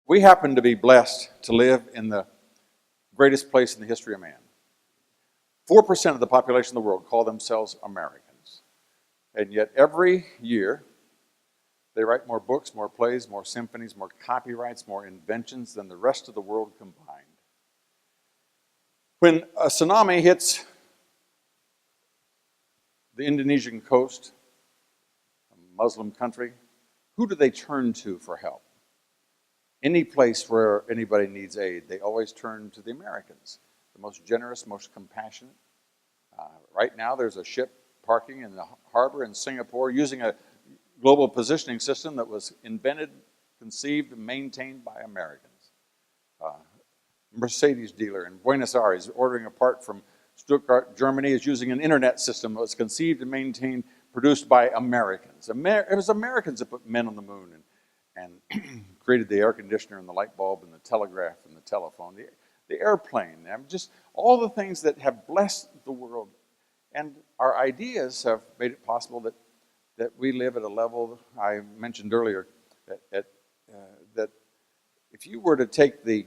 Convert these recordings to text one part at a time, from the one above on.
We happen to be blessed to live in the greatest place in the history of man. 4% of the population of the world call themselves Americans. And yet every year, they write more books, more plays, more symphonies, more copyrights, more inventions than the rest of the world combined. When a tsunami hits the Indonesian coast, a Muslim country, who do they turn to for help? Any place where anybody needs aid, they always turn to the Americans, the most generous, most compassionate. Right now, there's a ship parking in the harbor in Singapore using a global positioning system that was invented, conceived, and maintained by Americans. Mercedes dealer in Buenos Aires ordering a part from Stuttgart, Germany, is using an internet system that was conceived and maintained, produced by Americans. It was Americans that put men on the moon and created the air conditioner and the light bulb and the telegraph and the telephone, the airplane, just all the things that have blessed the world. And our ideas have made it possible that we live at a level I mentioned earlier, that if you were to take the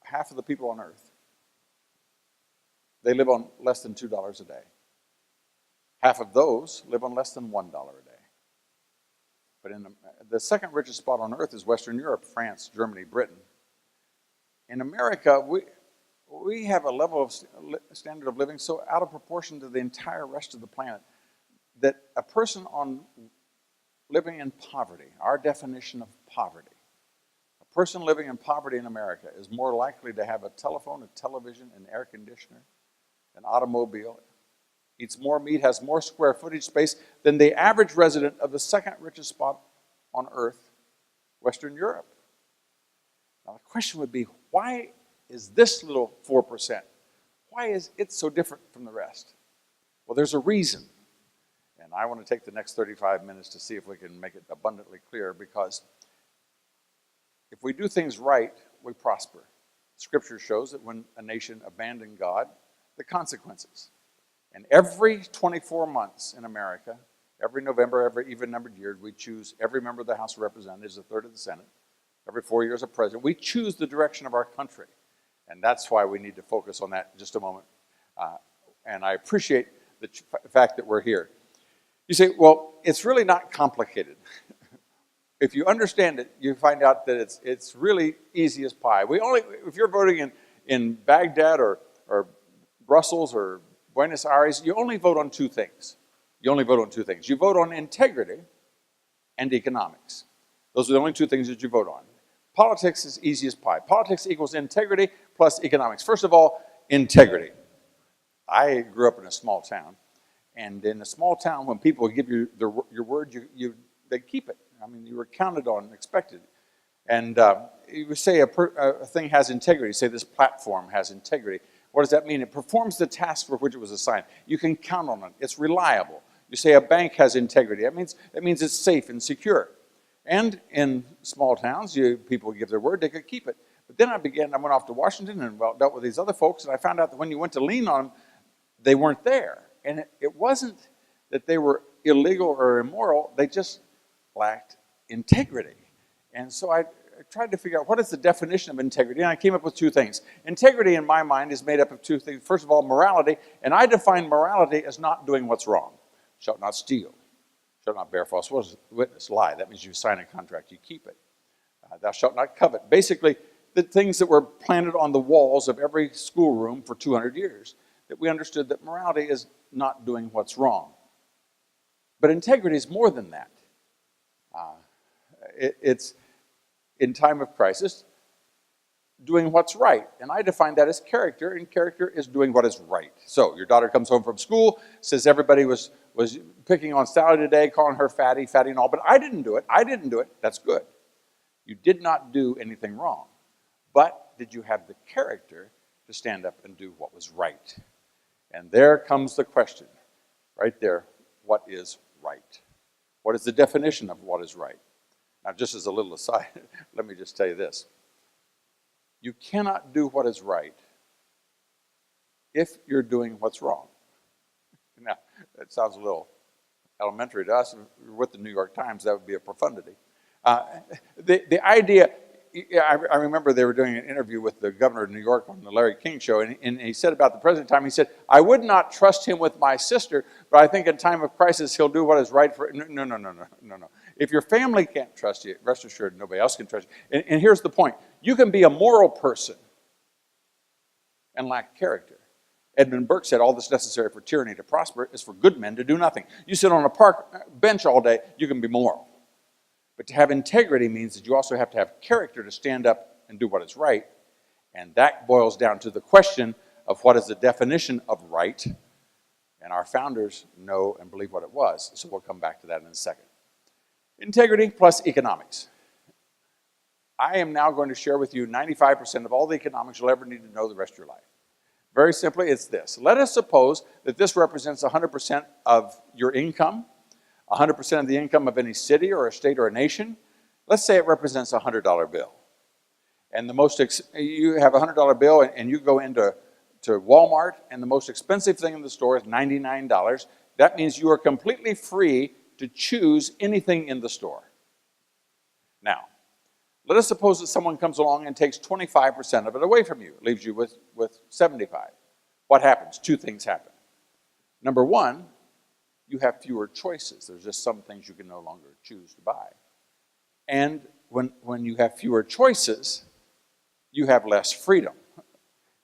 half of the people on earth, they live on less than $2 a day. Half of those live on less than $1 a day. But in the second richest spot on earth is Western Europe, France, Germany, Britain. In America, we have a level of standard of living so out of proportion to the entire rest of the planet that a person living in poverty, our definition of poverty, a person living in poverty in America is more likely to have a telephone, a television, an air conditioner, an automobile, eats more meat, has more square footage space than the average resident of the second richest spot on earth, Western Europe. Now the question would be, why is this little 4%, why is it so different from the rest? Well, there's a reason. And I want to take the next 35 minutes to see if we can make it abundantly clear, because if we do things right, we prosper. Scripture shows that when a nation abandoned God, the consequences. And every 24 months in America, every November, every even-numbered year, we choose every member of the House of Representatives, a third of the Senate, every 4 years a president. We choose the direction of our country. And that's why we need to focus on that in just a moment. And I appreciate the fact that we're here. You say, well, it's really not complicated. If you understand it, you find out that it's really easy as pie. If you're voting in Baghdad or Brussels or Buenos Aires, you only vote on two things. You vote on integrity and economics. Those are the only two things that you vote on. Politics is easy as pie. Politics equals integrity plus economics. First of all, integrity. I grew up in a small town. And in a small town, when people give you your word, they keep it. I mean, you were counted on, expected. And you would say a thing has integrity. Say this platform has integrity. What does that mean? It performs the task for which it was assigned. You can count on it. It's reliable. You say a bank has integrity. That means it's safe and secure. And in small towns, people give their word, they could keep it. But then I went off to Washington and dealt with these other folks, and I found out that when you went to lean on them, they weren't there. And it wasn't that they were illegal or immoral, they just lacked integrity. And so I tried to figure out what is the definition of integrity, and I came up with two things. Integrity, in my mind, is made up of two things. First of all, morality, and I define morality as not doing what's wrong. Shalt not steal, shalt not bear false witness, lie. That means you sign a contract, you keep it. Thou shalt not covet. Basically, the things that were planted on the walls of every schoolroom for 200 years, that we understood that morality is not doing what's wrong. But integrity is more than that. It's, in time of crisis, doing what's right. And I define that as character, and character is doing what is right. So your daughter comes home from school, says everybody was picking on Sally today, calling her fatty and all, but I didn't do it. That's good. You did not do anything wrong. But did you have the character to stand up and do what was right? And there comes the question, right there, what is right? What is the definition of what is right? Now, just as a little aside, let me just tell you this. You cannot do what is right if you're doing what's wrong. Now, that sounds a little elementary to us. If you're with the New York Times, that would be a profundity. The idea, I remember they were doing an interview with the governor of New York on the Larry King show, and he said about the president time, he said, I would not trust him with my sister, but I think in time of crisis he'll do what is right for, no. If your family can't trust you, rest assured nobody else can trust you. And here's the point. You can be a moral person and lack character. Edmund Burke said, all that's necessary for tyranny to prosper is for good men to do nothing. You sit on a park bench all day, you can be moral. But to have integrity means that you also have to have character to stand up and do what is right. And that boils down to the question of what is the definition of right. And our founders know and believe what it was. So we'll come back to that in a second. Integrity plus economics. I am now going to share with you 95% of all the economics you'll ever need to know the rest of your life. Very simply, it's this. Let us suppose that this represents 100% of your income, 100% of the income of any city or a state or a nation. Let's say it represents a $100 bill. And you have a $100 bill and you go into Walmart and the most expensive thing in the store is $99. That means you are completely free to choose anything in the store. Now, let us suppose that someone comes along and takes 25% of it away from you, leaves you with 75. What happens? Two things happen. Number one, you have fewer choices. There's just some things you can no longer choose to buy. And when you have fewer choices, you have less freedom.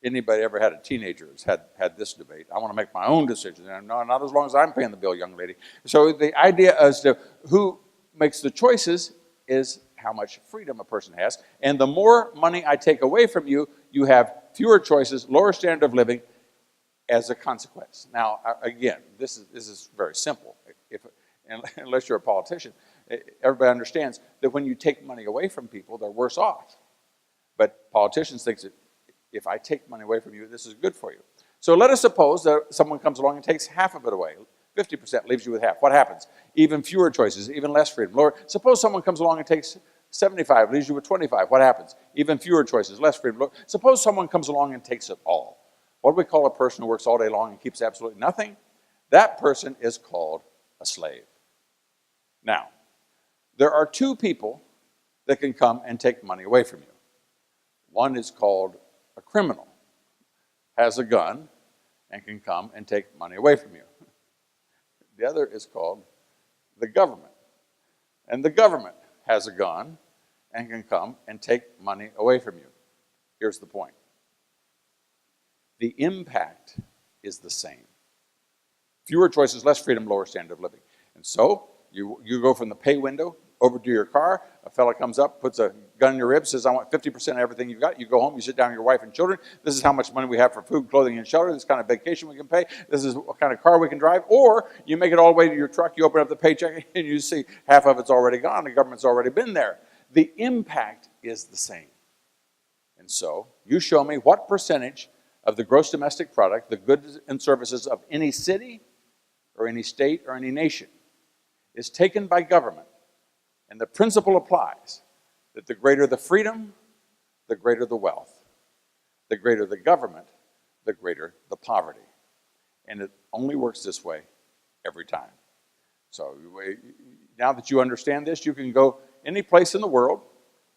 Anybody ever had a teenager who's had this debate? I want to make my own decisions. No, not as long as I'm paying the bill, young lady. So the idea as to who makes the choices is how much freedom a person has. And the more money I take away from you, you have fewer choices, lower standard of living as a consequence. Now, again, this is very simple. Unless you're a politician, everybody understands that when you take money away from people, they're worse off. But politicians think that if I take money away from you, this is good for you. So let us suppose that someone comes along and takes half of it away. 50% leaves you with half. What happens? Even fewer choices, even less freedom. Suppose someone comes along and takes 75, leaves you with 25. What happens? Even fewer choices, less freedom. Suppose someone comes along and takes it all. What do we call a person who works all day long and keeps absolutely nothing? That person is called a slave. Now, there are two people that can come and take money away from you. One is called a criminal, has a gun, and can come and take money away from you. The other is called the government. And the government has a gun and can come and take money away from you. Here's the point. The impact is the same. Fewer choices, less freedom, lower standard of living. And so you go from the pay window over to your car. A fella comes up, puts a gun in your ribs, says, I want 50% of everything you've got. You go home, you sit down with your wife and children. This is how much money we have for food, clothing, and shelter. This kind of vacation we can pay. This is what kind of car we can drive. Or you make it all the way to your truck, you open up the paycheck, and you see half of it's already gone. The government's already been there. The impact is the same. And so you show me what percentage of the gross domestic product, the goods and services of any city or any state or any nation is taken by government. And the principle applies that the greater the freedom, the greater the wealth. The greater the government, the greater the poverty. And it only works this way every time. So now that you understand this, you can go any place in the world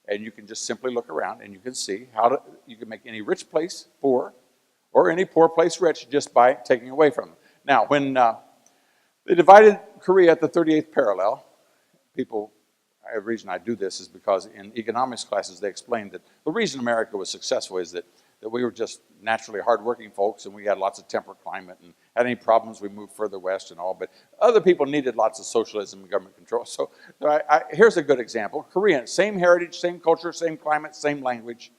and you can just simply look around and you can see how you can make any rich place poor or any poor place rich just by taking away from them. Now, when they divided Korea at the 38th parallel, the reason I do this is because in economics classes they explained that the reason America was successful is that we were just naturally hardworking folks and we had lots of temperate climate and had any problems we moved further west and all, but other people needed lots of socialism and government control. So here's a good example. Korean, same heritage, same culture, same climate, same language.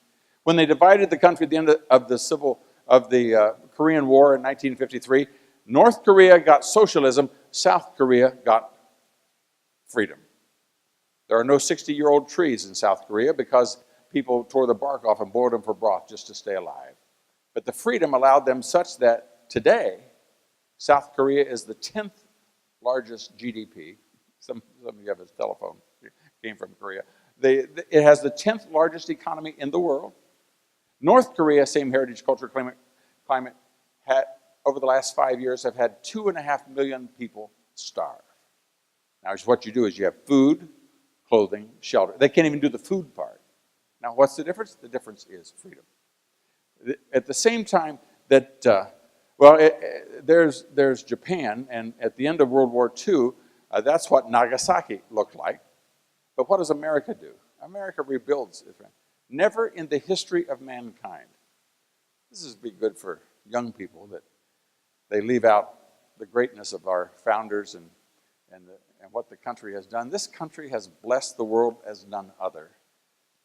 When they divided the country at the end of the Korean War in 1953, North Korea got socialism, South Korea got freedom. There are no 60-year-old trees in South Korea because people tore the bark off and boiled them for broth just to stay alive. But the freedom allowed them such that today, South Korea is the 10th largest GDP. Some of you have a telephone, it came from Korea. It has the 10th largest economy in the world. North Korea, same heritage, culture, climate, had, over the last 5 years, have had 2.5 million people starve. Now, what you do is you have food, clothing, shelter. They can't even do the food part. Now, what's the difference? The difference is freedom. At the same time that, there's Japan, and at the end of World War II, that's what Nagasaki looked like. But what does America do? America rebuilds. Never in the history of mankind. This is be good for young people that they leave out the greatness of our founders and what the country has done. This country has blessed the world as none other.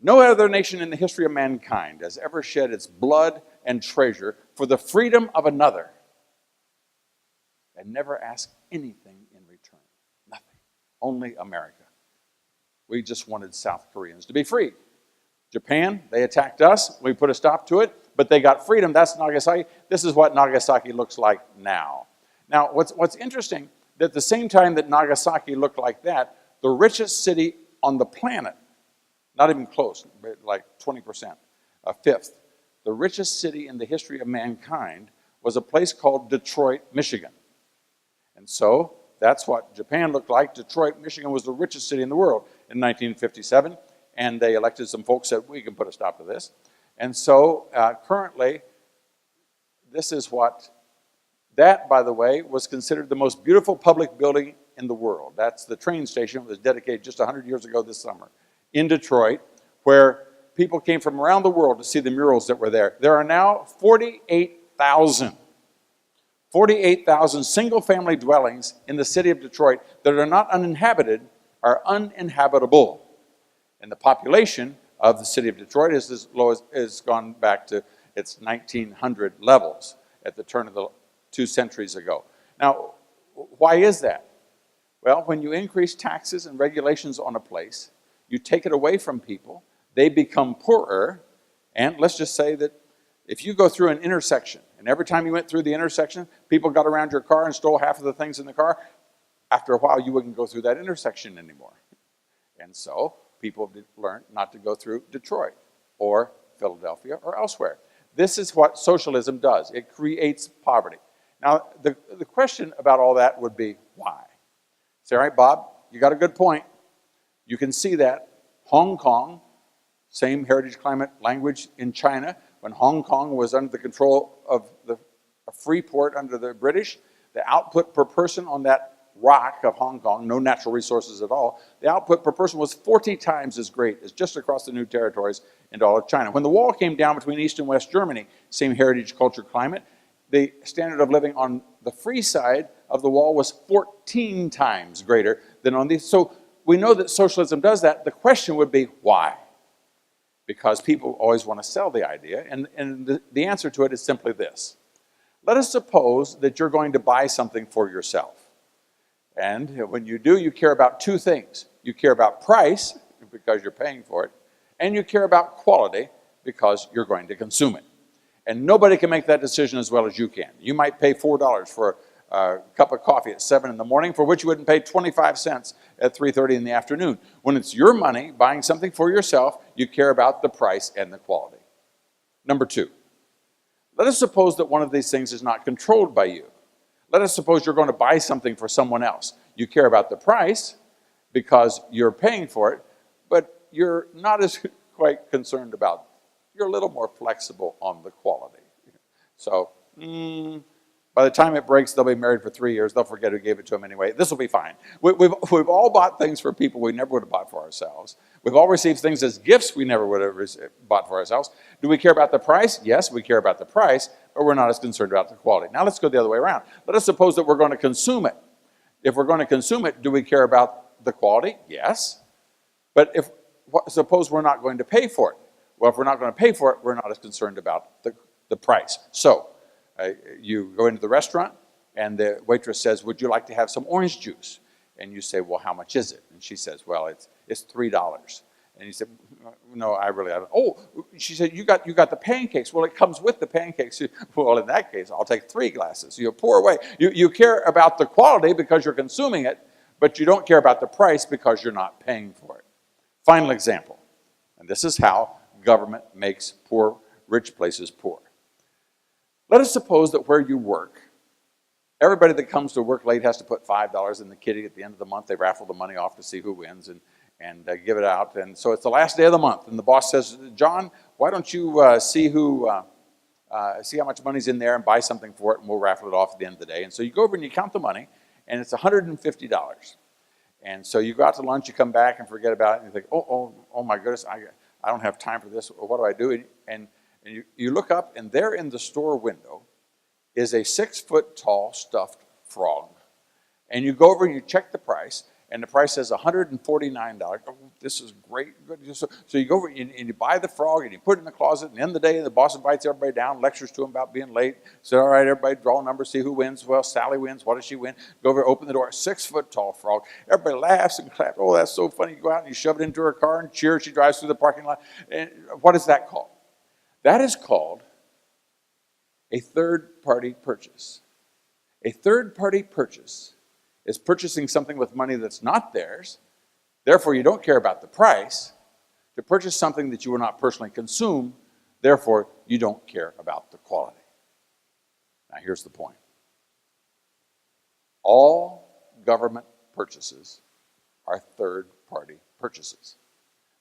No other nation in the history of mankind has ever shed its blood and treasure for the freedom of another and never asked anything in return. Nothing. Only America. We just wanted South Koreans to be free. Japan, they attacked us. We put a stop to it, but they got freedom. That's Nagasaki. This is what Nagasaki looks like now. Now, what's interesting, that at the same time that Nagasaki looked like that, the richest city on the planet, not even close, but like 20%, a fifth, the richest city in the history of mankind was a place called Detroit, Michigan. And so that's what Japan looked like. Detroit, Michigan was the richest city in the world in 1957. And they elected some folks that we can put a stop to this. And so currently, this is what, that, by the way, was considered the most beautiful public building in the world. That's the train station. It was dedicated just 100 years ago this summer in Detroit, where people came from around the world to see the murals that were there. There are now 48,000 single-family dwellings in the city of Detroit that are not uninhabited, are uninhabitable. And the population of the city of Detroit is as low as has gone back to its 1900 levels at the turn of the 2 centuries ago. Now, why is that? Well, when you increase taxes and regulations on a place, you take it away from people, they become poorer, and let's just say that if you go through an intersection, and every time you went through the intersection, people got around your car and stole half of the things in the car, after a while you wouldn't go through that intersection anymore. And so people learned not to go through Detroit or Philadelphia or elsewhere. This is what socialism does. It creates poverty. Now, the question about all that would be, why? Say, all right, Bob, you got a good point. You can see that. Hong Kong, same heritage, climate, language in China. When Hong Kong was under the control of a free port under the British, the output per person on that rock of Hong Kong, no natural resources at all, the output per person was 40 times as great as just across the new territories into all of China. When the wall came down between East and West Germany, same heritage, culture, climate, the standard of living on the free side of the wall was 14 times greater than on the... So we know that socialism does that. The question would be, why? Because people always want to sell the idea, and the answer to it is simply this. Let us suppose that you're going to buy something for yourself. And when you do, you care about 2 things. You care about price, because you're paying for it, and you care about quality, because you're going to consume it. And nobody can make that decision as well as you can. You might pay $4 for a cup of coffee at 7 in the morning, for which you wouldn't pay 25 cents at 3:30 in the afternoon. When it's your money, buying something for yourself, you care about the price and the quality. Number 2, let us suppose that one of these things is not controlled by you. Let us suppose you're going to buy something for someone else. You care about the price because you're paying for it, but you're not as quite concerned about, you're a little more flexible on the quality. So, by the time it breaks, they'll be married for 3 years. They'll forget who gave it to them anyway. This will be fine. We've all bought things for people we never would have bought for ourselves. We've all received things as gifts we never would have bought for ourselves. Do we care about the price? Yes, we care about the price, but we're not as concerned about the quality. Now let's go the other way around. Let us suppose that we're going to consume it. If we're going to consume it, do we care about the quality? Yes. But suppose we're not going to pay for it. Well, if we're not going to pay for it, we're not as concerned about the price. So, you go into the restaurant, and the waitress says, would you like to have some orange juice? And you say, well, how much is it? And she says, well, it's $3. And you said, no, I really haven't. Oh, she said, you got the pancakes. Well, it comes with the pancakes. Well, in that case, I'll take 3 glasses. You pour away. You care about the quality because you're consuming it, but you don't care about the price because you're not paying for it. Final example, and this is how government makes rich places poor. Let us suppose that where you work, everybody that comes to work late has to put $5 in the kitty at the end of the month. They raffle the money off to see who wins, and give it out. And so it's the last day of the month, and the boss says, John, why don't you see how much money's in there and buy something for it, and we'll raffle it off at the end of the day. And so you go over and you count the money, and it's $150. And so you go out to lunch, you come back and forget about it, and you think, oh my goodness, I don't have time for this, or what do I do? And you look up, and there in the store window is a 6-foot-tall stuffed frog. And you go over and you check the price, and the price says $149. Oh, this is great. Good. So you go over and you buy the frog, and you put it in the closet, and at the end of the day, the boss invites everybody down, lectures to them about being late. Said, all right, everybody draw a number, see who wins. Well, Sally wins. What does she win? Go over, open the door, 6-foot-tall frog. Everybody laughs and claps. Oh, that's so funny. You go out and you shove it into her car and cheer. She drives through the parking lot. And what is that called? That is called a third-party purchase. A third-party purchase is purchasing something with money that's not theirs, therefore you don't care about the price, to purchase something that you will not personally consume, therefore you don't care about the quality. Now here's the point. All government purchases are third-party purchases,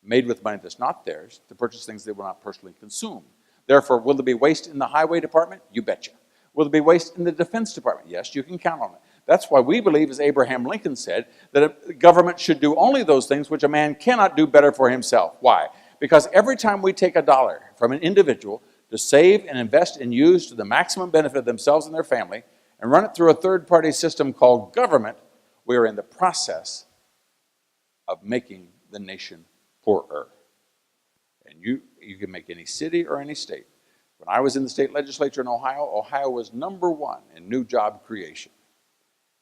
made with money that's not theirs to purchase things they will not personally consume. Therefore, will there be waste in the highway department? You betcha. Will there be waste in the defense department? Yes, you can count on it. That's why we believe, as Abraham Lincoln said, that a government should do only those things which a man cannot do better for himself. Why? Because every time we take a dollar from an individual to save and invest and use to the maximum benefit of themselves and their family, and run it through a third-party system called government, we are in the process of making the nation poorer. And you can make any city or any state. When I was in the state legislature in Ohio, Ohio was #1 in new job creation.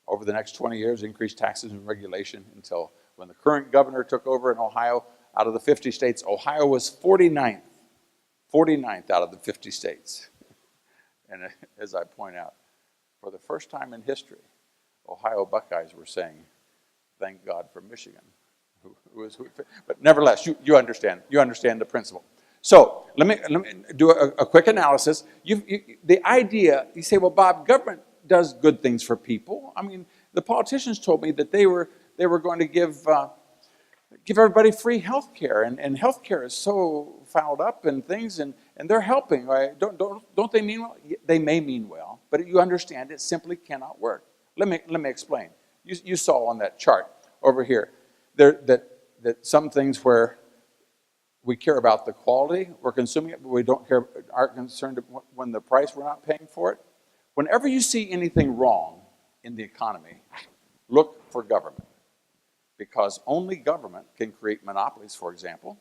Over the next 20 years, increased taxes and regulation until when the current governor took over in Ohio, out of the 50 states, Ohio was 49th out of the 50 states. And as I point out, for the first time in history, Ohio Buckeyes were saying, thank God for Michigan. But nevertheless, you understand the principle. So let me do a quick analysis. The idea, you say, well, Bob, government does good things for people. I mean, the politicians told me that they were going to give everybody free health care, and health care is so fouled up and things, and they're helping, right? Don't they mean well? They may mean well, but you understand it simply cannot work. Let me explain. You saw on that chart over here that some things where we care about the quality, we're consuming it, but we aren't concerned when the price, we're not paying for it. Whenever you see anything wrong in the economy, look for government. Because only government can create monopolies, for example.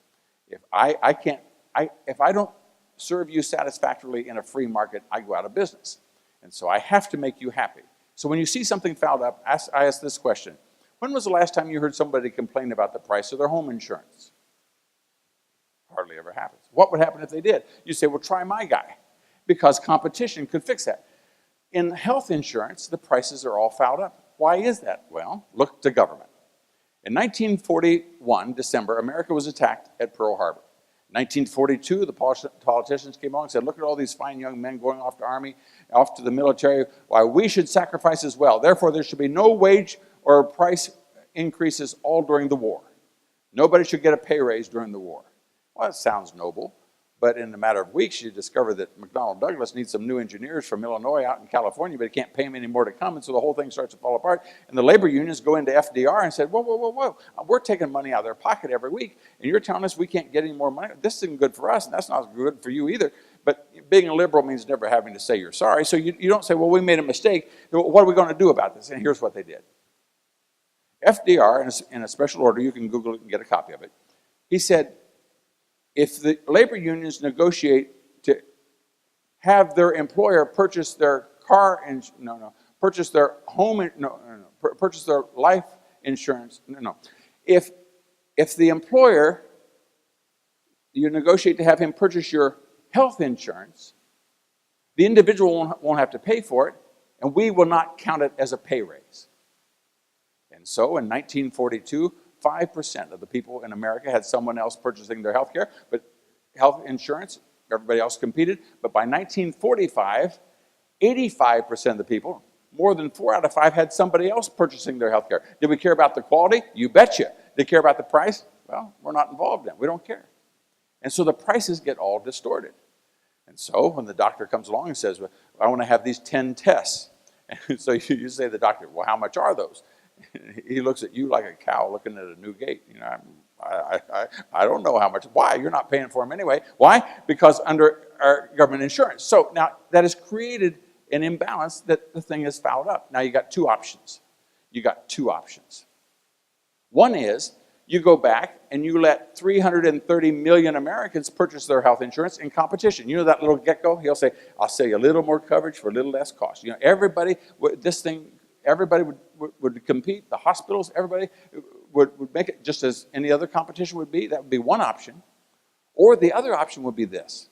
If I don't serve you satisfactorily in a free market, I go out of business. And so I have to make you happy. So when you see something fouled up, I ask this question. When was the last time you heard somebody complain about the price of their home insurance? Hardly ever happens. What would happen if they did? You say, well, try my guy. Because competition could fix that. In health insurance, the prices are all fouled up. Why is that? Well, look to government. In 1941, December, America was attacked at Pearl Harbor. In 1942, the politicians came along and said, look at all these fine young men going off to army, off to the military. Why, we should sacrifice as well. Therefore, there should be no wage or price increases all during the war. Nobody should get a pay raise during the war. Well, it sounds noble. But in a matter of weeks, you discover that McDonnell Douglas needs some new engineers from Illinois out in California, but he can't pay them any more to come, and so the whole thing starts to fall apart. And the labor unions go into FDR and said, whoa, we're taking money out of their pocket every week, and you're telling us we can't get any more money? This isn't good for us, and that's not good for you either. But being a liberal means never having to say you're sorry, so you don't say, well, we made a mistake. What are we going to do about this? And here's what they did. FDR, in a special order, you can Google it and get a copy of it, he said, if the labor unions negotiate to have their employer purchase their purchase their home, purchase their life insurance, If the employer, you negotiate to have him purchase your health insurance, the individual won't have to pay for it, and we will not count it as a pay raise. And so in 1942, 5% of the people in America had someone else purchasing their health care, but health insurance, everybody else competed. But by 1945, 85% of the people, more than 4 out of 5, had somebody else purchasing their health care. Did we care about the quality? You betcha. Did we care about the price? Well, we're not involved in it. We don't care. And so the prices get all distorted. And so when the doctor comes along and says, well, I want to have these 10 tests. And so you say to the doctor, well, how much are those? He looks at you like a cow looking at a new gate. You know, I don't know how much. Why? You're not paying for them anyway. Why? Because under our government insurance. So now that has created an imbalance that the thing is fouled up. Now you got two options. One is you go back and you let 330 million Americans purchase their health insurance in competition. You know that little gecko? He'll say, I'll sell you a little more coverage for a little less cost. You know, everybody would compete. The hospitals, everybody would make it just as any other competition would be. That would be one option. Or the other option would be this.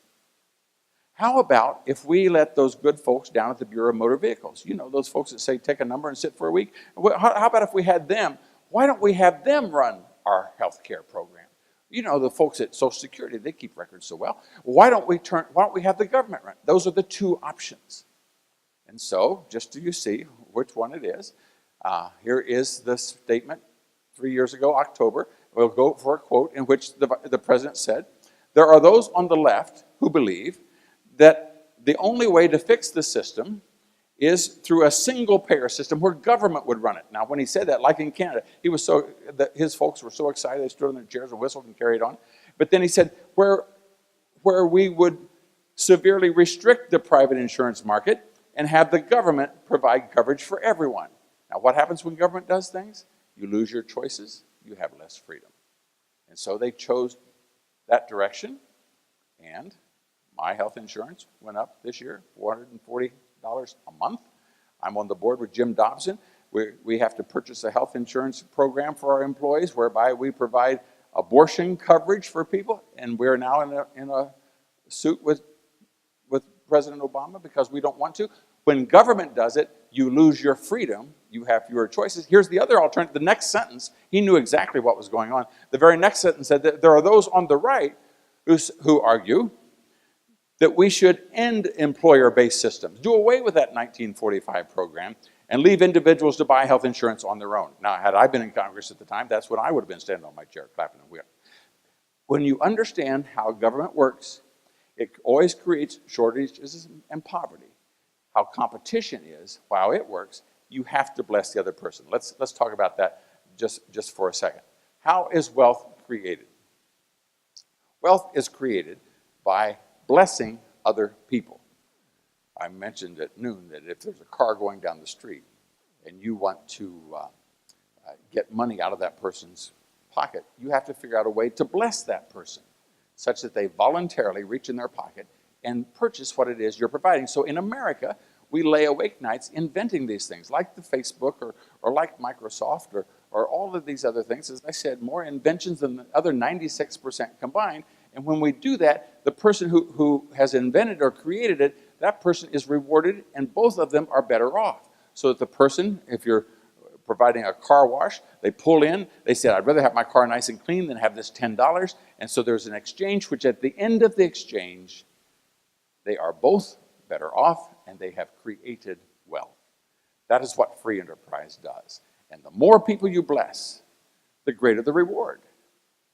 How about if we let those good folks down at the Bureau of Motor Vehicles, you know, those folks that say take a number and sit for a week? How about if we had them? Why don't we have them run our health care program? You know, the folks at Social Security, they keep records so well. Why don't we have the government run? Those are the two options. And so, just so you see which one it is, here is the statement 3 years ago, October. We'll go for a quote in which the president said, there are those on the left who believe that the only way to fix the system is through a single-payer system where government would run it. Now, when he said that, like in Canada, his folks were so excited they stood on their chairs and whistled and carried on. But then he said, where we would severely restrict the private insurance market and have the government provide coverage for everyone. Now, what happens when government does things? You lose your choices, you have less freedom. And so they chose that direction, and my health insurance went up this year, $440 a month. I'm on the board with Jim Dobson. We have to purchase a health insurance program for our employees whereby we provide abortion coverage for people, and we're now in a suit with President Obama because we don't want to. When government does it, you lose your freedom. You have fewer choices. Here's the other alternative. The next sentence, he knew exactly what was going on. The very next sentence said that there are those on the right who argue that we should end employer-based systems, do away with that 1945 program, and leave individuals to buy health insurance on their own. Now, had I been in Congress at the time, that's when I would have been standing on my chair clapping and wheeling. When you understand how government works, it always creates shortages and poverty. How competition is, while it works, you have to bless the other person. Let's talk about that just for a second. How is wealth created? Wealth is created by blessing other people. I mentioned at noon that if there's a car going down the street and you want to get money out of that person's pocket, you have to figure out a way to bless that person such that they voluntarily reach in their pocket and purchase what it is you're providing. So in America, we lay awake nights inventing these things, like the Facebook or like Microsoft or all of these other things. As I said, more inventions than the other 96% combined. And when we do that, the person who has invented or created it, that person is rewarded, and both of them are better off. So that the person, if you're providing a car wash, they pull in, they said, I'd rather have my car nice and clean than have this $10. And so there's an exchange, which at the end of the exchange, they are both better off, and they have created wealth. That is what free enterprise does. And the more people you bless, the greater the reward.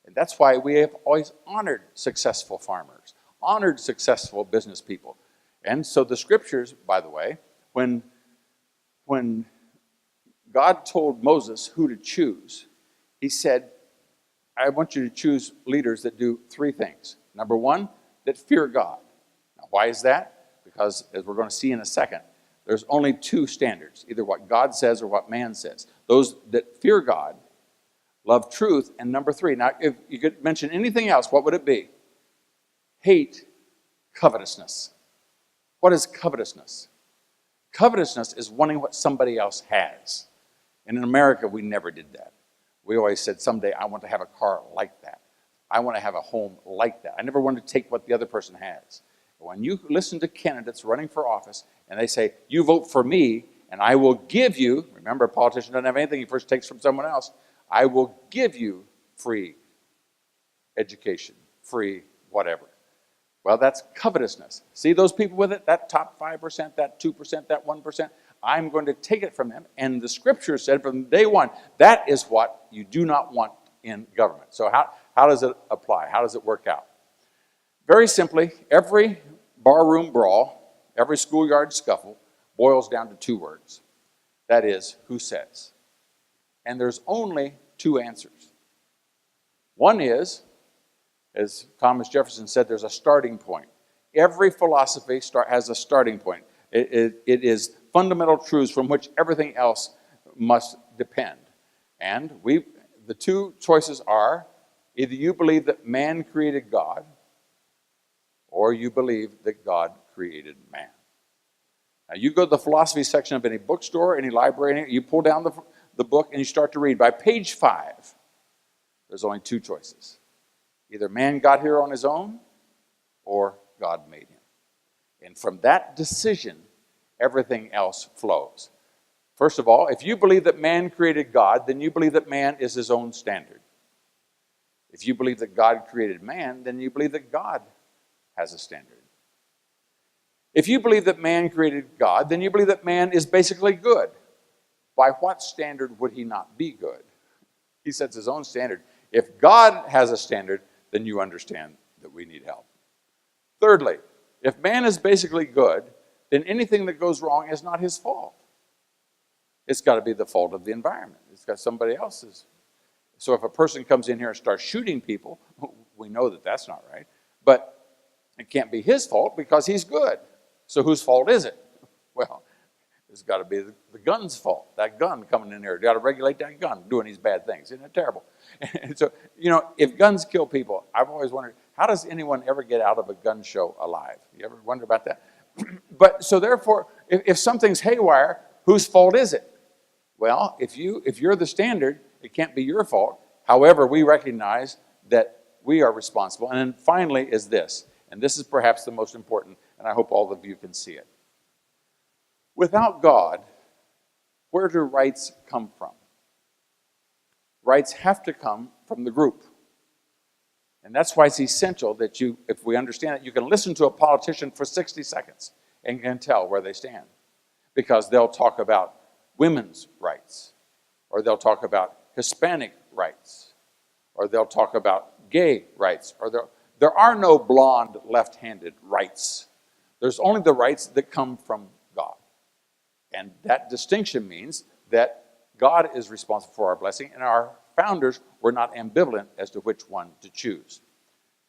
And that's why we have always honored successful farmers, honored successful business people. And so the scriptures, by the way, when God told Moses who to choose, he said, I want you to choose leaders that do three things. Number one, that fear God. Now, why is that? Because, as we're going to see in a second, there's only two standards, either what God says or what man says. Those that fear God, love truth, and number three. Now, if you could mention anything else, what would it be? Hate covetousness. What is covetousness? Covetousness is wanting what somebody else has. And in America, we never did that. We always said, someday I want to have a car like that. I want to have a home like that. I never wanted to take what the other person has. When you listen to candidates running for office and they say, you vote for me and I will give you, remember a politician doesn't have anything, he first takes from someone else, I will give you free education, free whatever. Well, that's covetousness. See those people with it, that top 5%, that 2%, that 1%, I'm going to take it from them. And the scripture said from day one, that is what you do not want in government. So how does it apply? How does it work out? Very simply, every barroom brawl, every schoolyard scuffle boils down to two words. That is, who says? And there's only two answers. One is, as Thomas Jefferson said, there's a starting point. Every philosophy has a starting point. It is fundamental truths from which everything else must depend. And the two choices are, either you believe that man created God, or you believe that God created man. Now, you go to the philosophy section of any bookstore, any library, you pull down the book and you start to read. By page 5, there's only two choices. Either man got here on his own, or God made him. And from that decision, everything else flows. First of all, if you believe that man created God, then you believe that man is his own standard. If you believe that God created man, then you believe that God has a standard. If you believe that man created God, then you believe that man is basically good. By what standard would he not be good? He sets his own standard. If God has a standard, then you understand that we need help. Thirdly, if man is basically good, then anything that goes wrong is not his fault. It's got to be the fault of the environment. It's got somebody else's. So if a person comes in here and starts shooting people, we know that that's not right. But it can't be his fault because he's good. So whose fault is it? Well, it's got to be the gun's fault. That gun coming in there. You got to regulate that gun doing these bad things. Isn't it terrible? And so, if guns kill people, I've always wondered, how does anyone ever get out of a gun show alive? You ever wonder about that? But so therefore, if something's haywire, whose fault is it? Well, if you're the standard, it can't be your fault. However, we recognize that we are responsible. And then finally is this, and this is perhaps the most important, and I hope all of you can see it. Without God, where do rights come from? Rights have to come from the group. And that's why it's essential that if we understand it, you can listen to a politician for 60 seconds and can tell where they stand. Because they'll talk about women's rights, or they'll talk about Hispanic rights, or they'll talk about gay rights, or there are no blonde left-handed rights. There's only the rights that come from God. And that distinction means that God is responsible for our blessing, and our founders were not ambivalent as to which one to choose.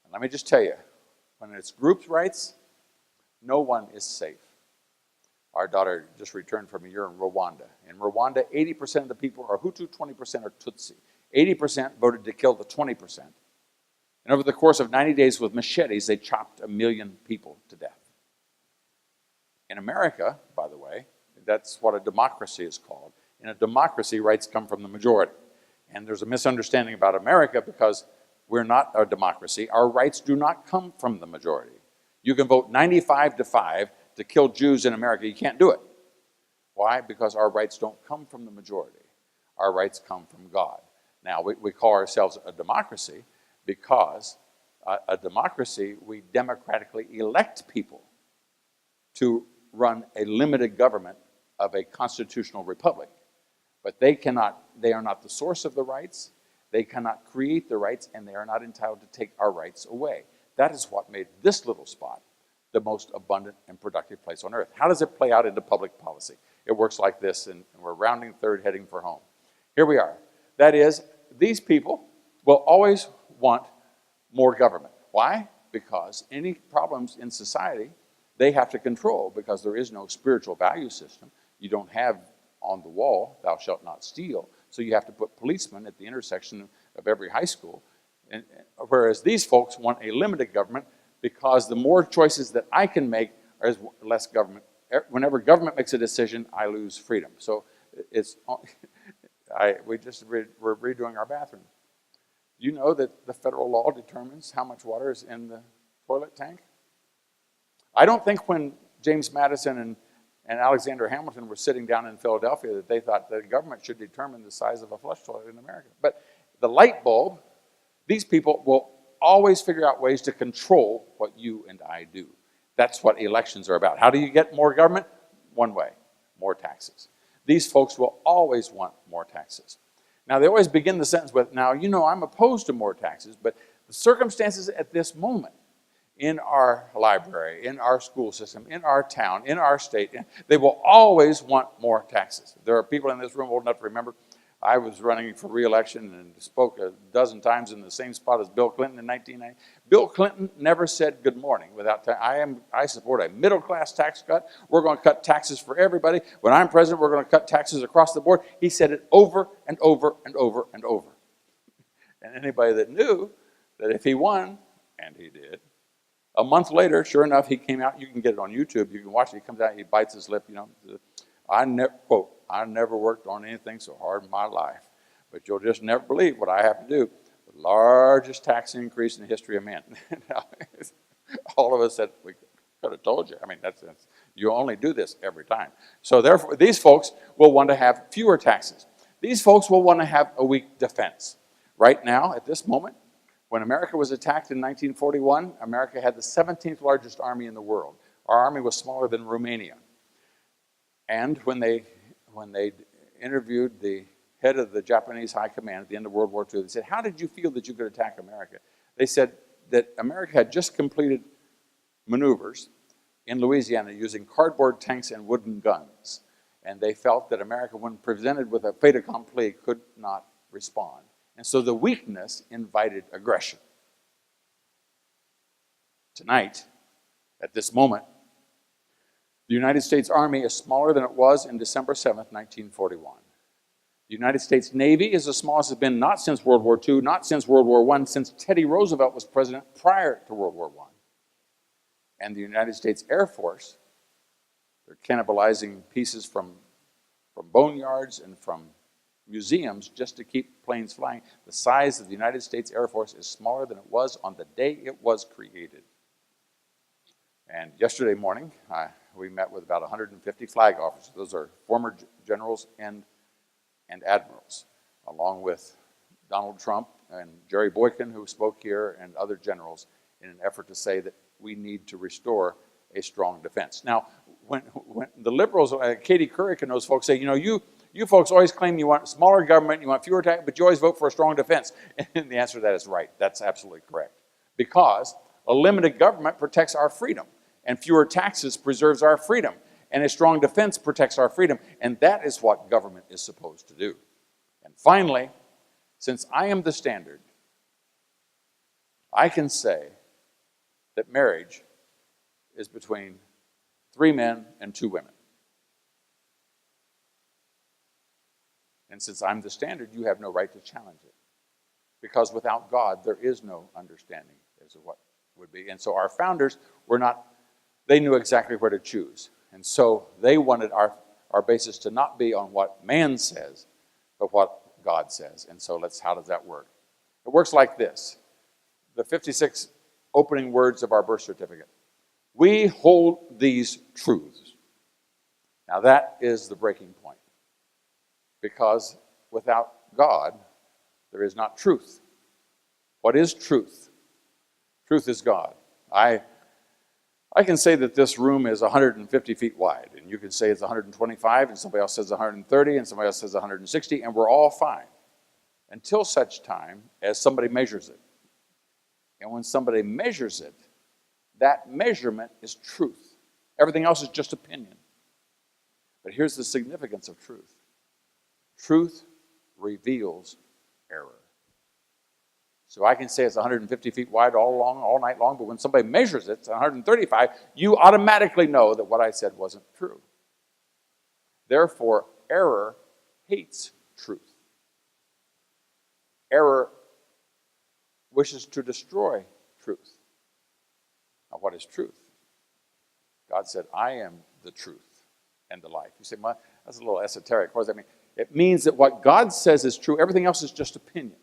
And let me just tell you, when it's groups' rights, no one is safe. Our daughter just returned from a year in Rwanda. In Rwanda, 80% of the people are Hutu, 20% are Tutsi. 80% voted to kill the 20%. And over the course of 90 days with machetes, they chopped 1 million people to death. In America, by the way, that's what a democracy is called. In a democracy, rights come from the majority. And there's a misunderstanding about America because we're not a democracy. Our rights do not come from the majority. You can vote 95-5 to kill Jews in America. You can't do it. Why? Because our rights don't come from the majority. Our rights come from God. Now, we call ourselves a democracy because a democracy, we democratically elect people to run a limited government of a constitutional republic. But they are not the source of the rights, they cannot create the rights, and they are not entitled to take our rights away. That is what made this little spot the most abundant and productive place on earth. How does it play out into public policy? It works like this, and we're rounding third, heading for home. Here we are. That is, these people will always want more government. Why? Because any problems in society, they have to control, because there is no spiritual value system. You don't have on the wall, thou shalt not steal. So you have to put policemen at the intersection of every high school. And whereas these folks want a limited government, because the more choices that I can make, there's less government. Whenever government makes a decision, I lose freedom. So we're redoing our bathroom. You know that the federal law determines how much water is in the toilet tank? I don't think when James Madison and Alexander Hamilton were sitting down in Philadelphia that they thought the government should determine the size of a flush toilet in America. But the light bulb, these people will always figure out ways to control what you and I do. That's what elections are about. How do you get more government? One way, more taxes. These folks will always want more taxes. Now, they always begin the sentence with, now, I'm opposed to more taxes, but the circumstances at this moment in our library, in our school system, in our town, in our state, they will always want more taxes. There are people in this room old enough to remember I was running for re-election and spoke a dozen times in the same spot as Bill Clinton in 1990. Bill Clinton never said good morning without I support a middle-class tax cut. We're going to cut taxes for everybody. When I'm president, we're going to cut taxes across the board. He said it over and over and over and over. And anybody that knew that if he won, and he did, a month later, sure enough, he came out. You can get it on YouTube. You can watch it. He comes out, he bites his lip, quote, I never worked on anything so hard in my life, but you'll just never believe what I have to do. The largest tax increase in the history of man. All of us said, we could have told you. I mean, that's you only do this every time. So therefore, these folks will want to have fewer taxes. These folks will want to have a weak defense. Right now, at this moment, when America was attacked in 1941, America had the 17th largest army in the world. Our army was smaller than Romania. And when they interviewed the head of the Japanese High Command at the end of World War II, they said, how did you feel that you could attack America? They said that America had just completed maneuvers in Louisiana using cardboard tanks and wooden guns. And they felt that America, when presented with a fait accompli, could not respond. And so the weakness invited aggression. Tonight, at this moment, the United States Army is smaller than it was in December 7th, 1941. The United States Navy is as small as it's been not since World War II, not since World War I, since Teddy Roosevelt was president prior to World War I. And the United States Air Force, they're cannibalizing pieces from boneyards and from museums just to keep planes flying. The size of the United States Air Force is smaller than it was on the day it was created. And yesterday morning, we met with about 150 flag officers. Those are former generals and admirals, along with Donald Trump and Jerry Boykin, who spoke here, and other generals, in an effort to say that we need to restore a strong defense. Now, when the liberals, Katie Couric and those folks say, you folks always claim you want smaller government, you want fewer tax, but you always vote for a strong defense. And the answer to that is right. That's absolutely correct. Because a limited government protects our freedom, and fewer taxes preserves our freedom, and a strong defense protects our freedom, and that is what government is supposed to do. And finally, since I am the standard, I can say that marriage is between 3 men and 2 women. And since I'm the standard, you have no right to challenge it. Because without God, there is no understanding as to what would be. And so our founders they knew exactly where to choose. And so they wanted our basis to not be on what man says, but what God says. And so how does that work? It works like this. The 56 opening words of our birth certificate. We hold these truths. Now that is the breaking point. Because without God, there is not truth. What is truth? Truth is God. I can say that this room is 150 feet wide, and you can say it's 125, and somebody else says 130, and somebody else says 160, and we're all fine. Until such time as somebody measures it. And when somebody measures it, that measurement is truth. Everything else is just opinion. But here's the significance of truth. Truth reveals error. So I can say it's 150 feet wide all night long, but when somebody measures it, it's 135, you automatically know that what I said wasn't true. Therefore, error hates truth. Error wishes to destroy truth. Now, what is truth? God said, I am the truth and the life. You say, well, that's a little esoteric. What does that mean? It means that what God says is true. Everything else is just opinion.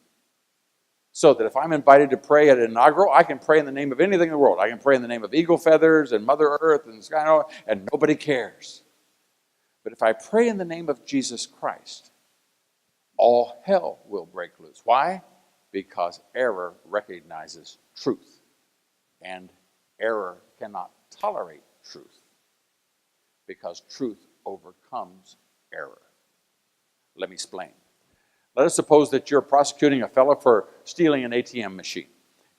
So that if I'm invited to pray at an inaugural, I can pray in the name of anything in the world. I can pray in the name of eagle feathers and Mother Earth and the sky, and nobody cares. But if I pray in the name of Jesus Christ, all hell will break loose. Why? Because error recognizes truth. And error cannot tolerate truth. Because truth overcomes error. Let me explain. Let us suppose that you're prosecuting a fellow for stealing an ATM machine.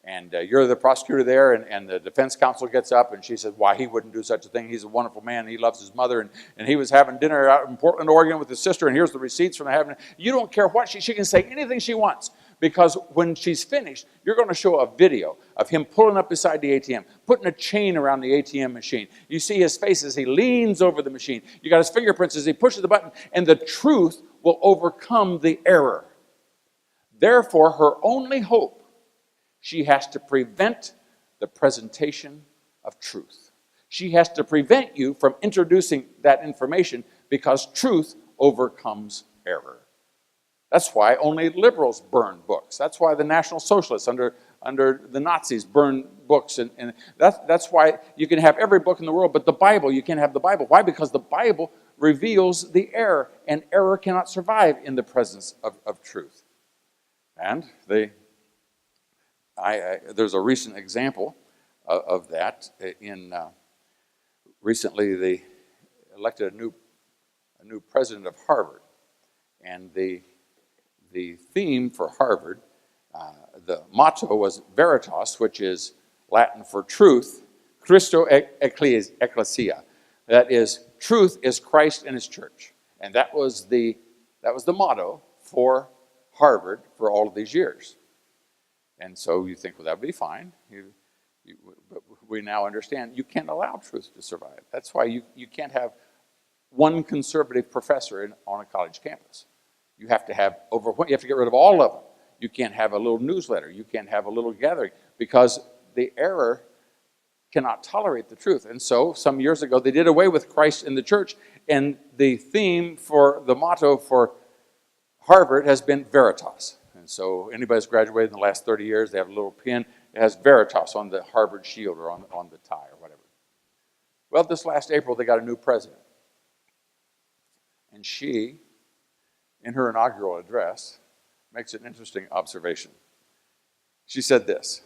And you're the prosecutor there, and the defense counsel gets up, and she says, why, he wouldn't do such a thing. He's a wonderful man. He loves his mother, and he was having dinner out in Portland, Oregon with his sister, and here's the receipts from having. You don't care what she can say anything she wants, because when she's finished, you're going to show a video of him pulling up beside the ATM, putting a chain around the ATM machine. You see his face as he leans over the machine. You got his fingerprints as he pushes the button, and the truth will overcome the error. Therefore, her only hope, she has to prevent the presentation of truth. She has to prevent you from introducing that information, because truth overcomes error. That's why only liberals burn books. That's why the National Socialists under the Nazis burn books. And that's why you can have every book in the world, but the Bible, you can't have the Bible. Why? Because the Bible reveals the error, and error cannot survive in the presence of truth. And there's a recent example of that. Recently they elected a new president of Harvard, and the theme for Harvard, the motto was Veritas, which is Latin for truth, Christo Ecclesia. That is, truth is Christ and his church. And that was the motto for Harvard for all of these years. And so you think, well, that would be fine. But we now understand you can't allow truth to survive. That's why you can't have one conservative professor on a college campus. You have to get rid of all of them. You can't have a little newsletter. You can't have a little gathering, because the error cannot tolerate the truth. And so some years ago, they did away with Christ in the church, and the theme for the motto for Harvard has been Veritas. And so anybody who's graduated in the last 30 years, they have a little pin. It has Veritas on the Harvard shield or on the tie or whatever. Well, this last April, they got a new president. And she, in her inaugural address, makes an interesting observation. She said this: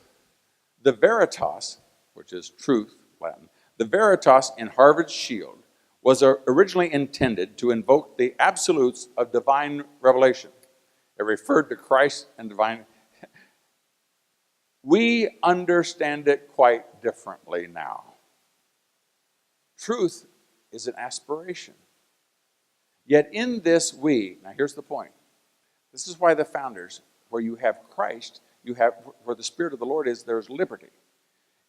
the Veritas, which is truth, Latin, the Veritas in Harvard's shield was originally intended to invoke the absolutes of divine revelation. It referred to Christ and divine. We understand it quite differently now. Truth is an aspiration. Yet in this now here's the point. This is why the founders, where you have Christ, where the Spirit of the Lord is, there's liberty.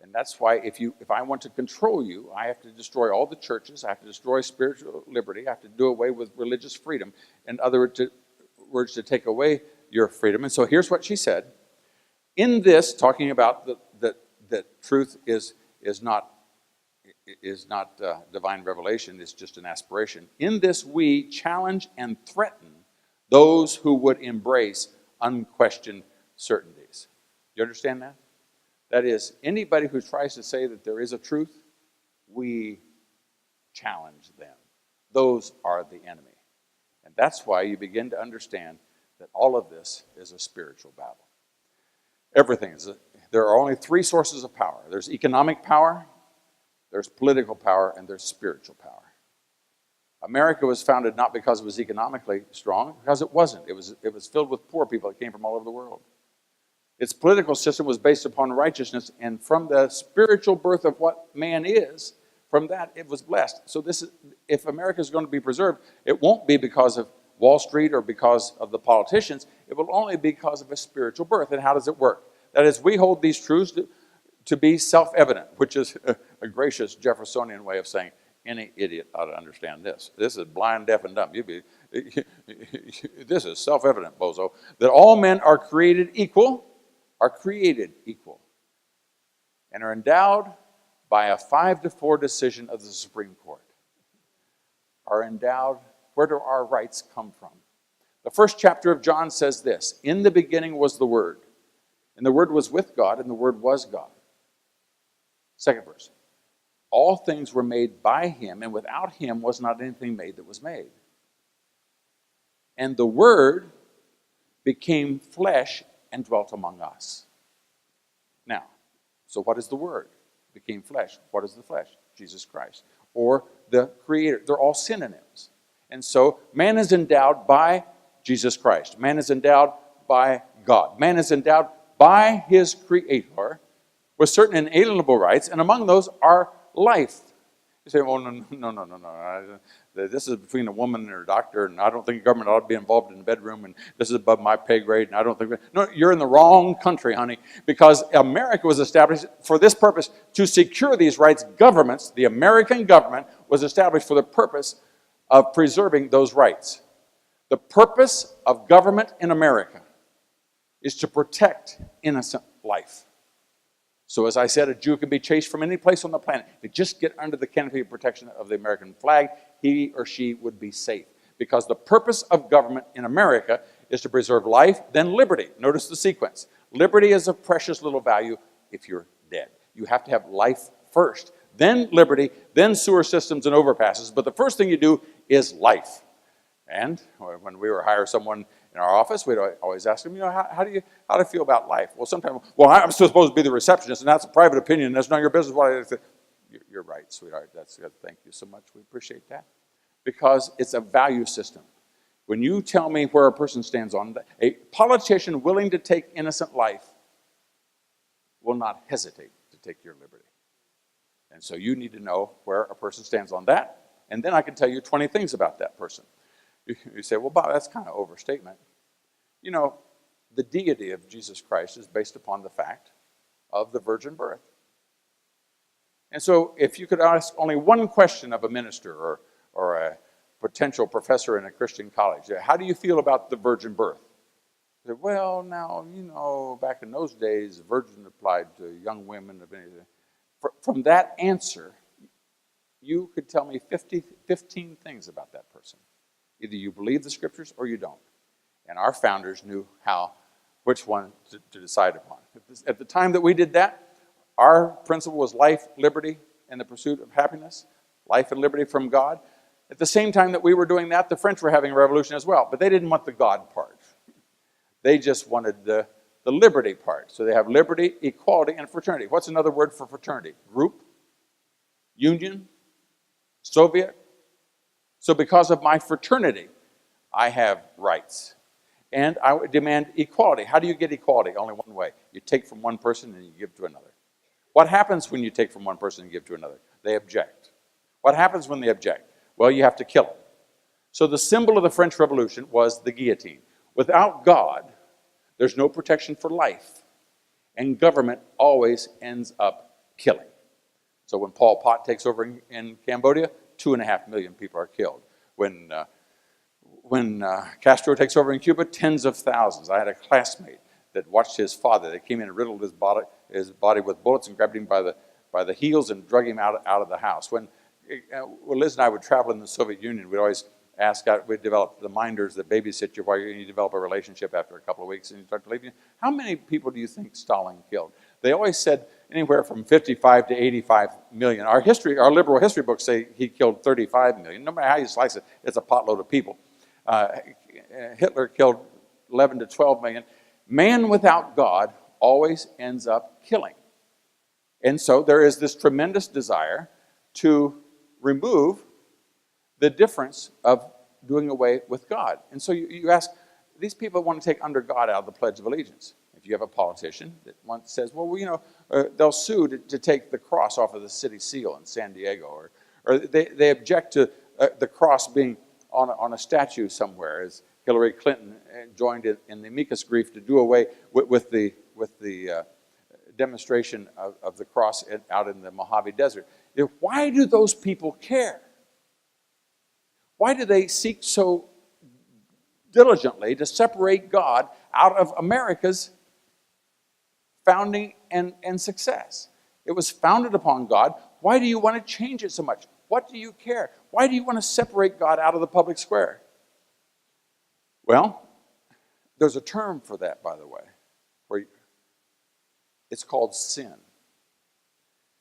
And that's why if I want to control you, I have to destroy all the churches, I have to destroy spiritual liberty, I have to do away with religious freedom, in other words, to take away your freedom. And so here's what she said. In this, talking about that truth is not divine revelation, it's just an aspiration. In this we challenge and threaten those who would embrace unquestioned certainties. You understand that? That is, anybody who tries to say that there is a truth, we challenge them. Those are the enemy. And that's why you begin to understand that all of this is a spiritual battle. Everything is. There are only three sources of power. There's economic power, there's political power, and there's spiritual power. America was founded not because it was economically strong, because it wasn't. It was filled with poor people that came from all over the world. Its political system was based upon righteousness, and from the spiritual birth of what man is, from that it was blessed. So if America is going to be preserved, it won't be because of Wall Street or because of the politicians. It will only be because of a spiritual birth. And how does it work? That is, we hold these truths to be self-evident, which is a gracious Jeffersonian way of saying any idiot ought to understand this. This is blind, deaf, and dumb. This is self-evident, bozo, that all men are created equal, and are endowed by a 5-4 decision of the Supreme Court. Are endowed. Where do our rights come from? The first chapter of John says this: in the beginning was the Word, and the Word was with God, and the Word was God. Second verse: all things were made by him, and without him was not anything made that was made. And the Word became flesh and dwelt among us. Now, so what is the Word? Became flesh. What is the flesh? Jesus Christ, or the Creator. They're all synonyms. And so man is endowed by Jesus Christ. Man is endowed by God. Man is endowed by his Creator with certain inalienable rights, and among those are life. You say, well, no. This is between a woman and her doctor, and I don't think government ought to be involved in the bedroom, and this is above my pay grade, and I don't think... No, you're in the wrong country, honey, because America was established for this purpose, to secure these rights. Governments, the American government, was established for the purpose of preserving those rights. The purpose of government in America is to protect innocent life. So as I said, a Jew can be chased from any place on the planet. If you just get under the canopy of protection of the American flag, he or she would be safe. Because the purpose of government in America is to preserve life, then liberty. Notice the sequence. Liberty is of precious little value if you're dead. You have to have life first, then liberty, then sewer systems and overpasses. But the first thing you do is life. And when we were hire someone in our office, we'd always ask them, how do you feel about life? Well, sometimes, I'm still supposed to be the receptionist, and that's a private opinion. That's not your business. You're right, sweetheart. That's good. Thank you so much. We appreciate that. Because it's a value system. When you tell me where a person stands on, a politician willing to take innocent life will not hesitate to take your liberty. And so you need to know where a person stands on that, and then I can tell you 20 things about that person. You say, well, Bob, that's kind of overstatement. The deity of Jesus Christ is based upon the fact of the virgin birth. And so if you could ask only one question of a minister or a potential professor in a Christian college, how do you feel about the virgin birth? They say, well, now, back in those days, virgin applied to young women. From that answer, you could tell me 15 things about that person. Either you believe the scriptures or you don't. And our founders knew which one to decide upon. At the time that we did that, our principle was life, liberty, and the pursuit of happiness. Life and liberty from God. At the same time that we were doing that, the French were having a revolution as well. But they didn't want the God part. They just wanted the liberty part. So they have liberty, equality, and fraternity. What's another word for fraternity? Group, union, Soviet. So because of my fraternity, I have rights. And I demand equality. How do you get equality? Only one way. You take from one person and you give to another. What happens when you take from one person and give to another? They object. What happens when they object? Well, you have to kill them. So the symbol of the French Revolution was the guillotine. Without God, there's no protection for life. And government always ends up killing. So when Pol Pot takes over in Cambodia, 2.5 million people are killed. When Castro takes over in Cuba, tens of thousands. I had a classmate that watched his father. They came in and riddled his body with bullets and grabbed him by the heels and drug him out of the house. When Liz and I would travel in the Soviet Union, we'd always we'd develop the minders that babysit you while you develop a relationship after a couple of weeks and you start to leave. How many people do you think Stalin killed? They always said anywhere from 55 to 85 million. Our liberal history books say he killed 35 million. No matter how you slice it, it's a potload of people. Hitler killed 11 to 12 million. Man without God always ends up killing. And so there is this tremendous desire to remove the difference of doing away with God. And so you ask, these people want to take under God out of the Pledge of Allegiance. If you have a politician that says, well, they'll sue to take the cross off of the city seal in San Diego, or they object to the cross being on a statue somewhere, as Hillary Clinton joined in the amicus brief to do away with the demonstration of the cross out in the Mojave Desert. Why do those people care? Why do they seek so diligently to separate God out of America's founding and success? It was founded upon God. Why do you want to change it so much? What do you care? Why do you want to separate God out of the public square? Well, there's a term for that, by the way. It's called sin.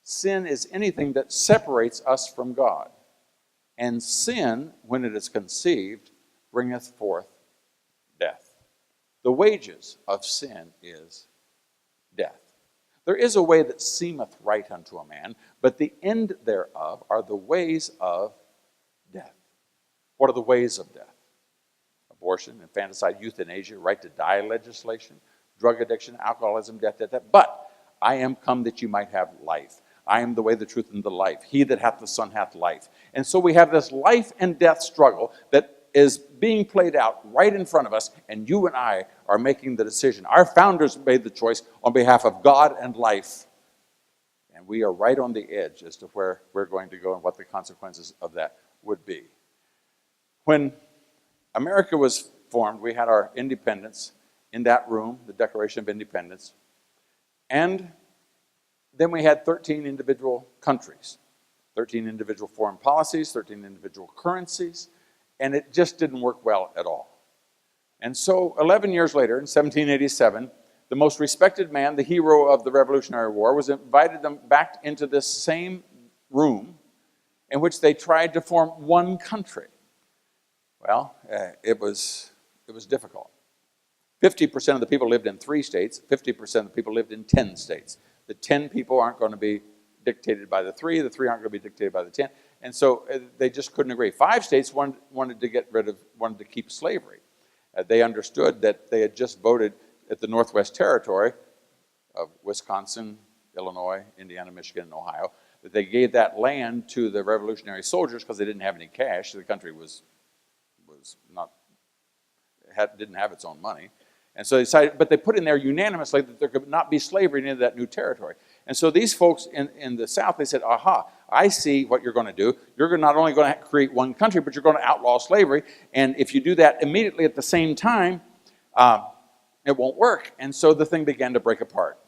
Sin is anything that separates us from God. And sin, when it is conceived, bringeth forth death. The wages of sin is death. There is a way that seemeth right unto a man, but the end thereof are the ways of death. What are the ways of death? abortion, infanticide, euthanasia, right to die legislation, drug addiction, alcoholism, death. But I am come that you might have life. I am the way, the truth, and the life. He that hath the Son hath life. And so we have this life and death struggle that is being played out right in front of us, and you and I are making the decision. Our founders made the choice on behalf of God and life. And we are right on the edge as to where we're going to go and what the consequences of that would be. When America was formed, we had our independence in that room, the Declaration of Independence. And then we had 13 individual countries, 13 individual foreign policies, 13 individual currencies, and it just didn't work well at all. And so 11 years later, in 1787, the most respected man, the hero of the Revolutionary War, was invited them back into this same room in which they tried to form one country. Well, it was difficult. 50% of the people lived in 3 states, 50% of the people lived in 10 states. The 10 people aren't going to be dictated by the 3 aren't going to be dictated by the 10. And so they just couldn't agree. 5 states wanted to keep slavery. They understood that they had just voted at the Northwest Territory of Wisconsin, Illinois, Indiana, Michigan, and Ohio, that they gave that land to the Revolutionary soldiers because they didn't have any cash. The country didn't have its own money. And so they decided, but they put in there unanimously that there could not be slavery in any of that new territory. And so these folks in the South, they said, aha, I see what you're going to do. You're not only going to create one country, but you're going to outlaw slavery. And if you do that immediately at the same time, it won't work. And so the thing began to break apart.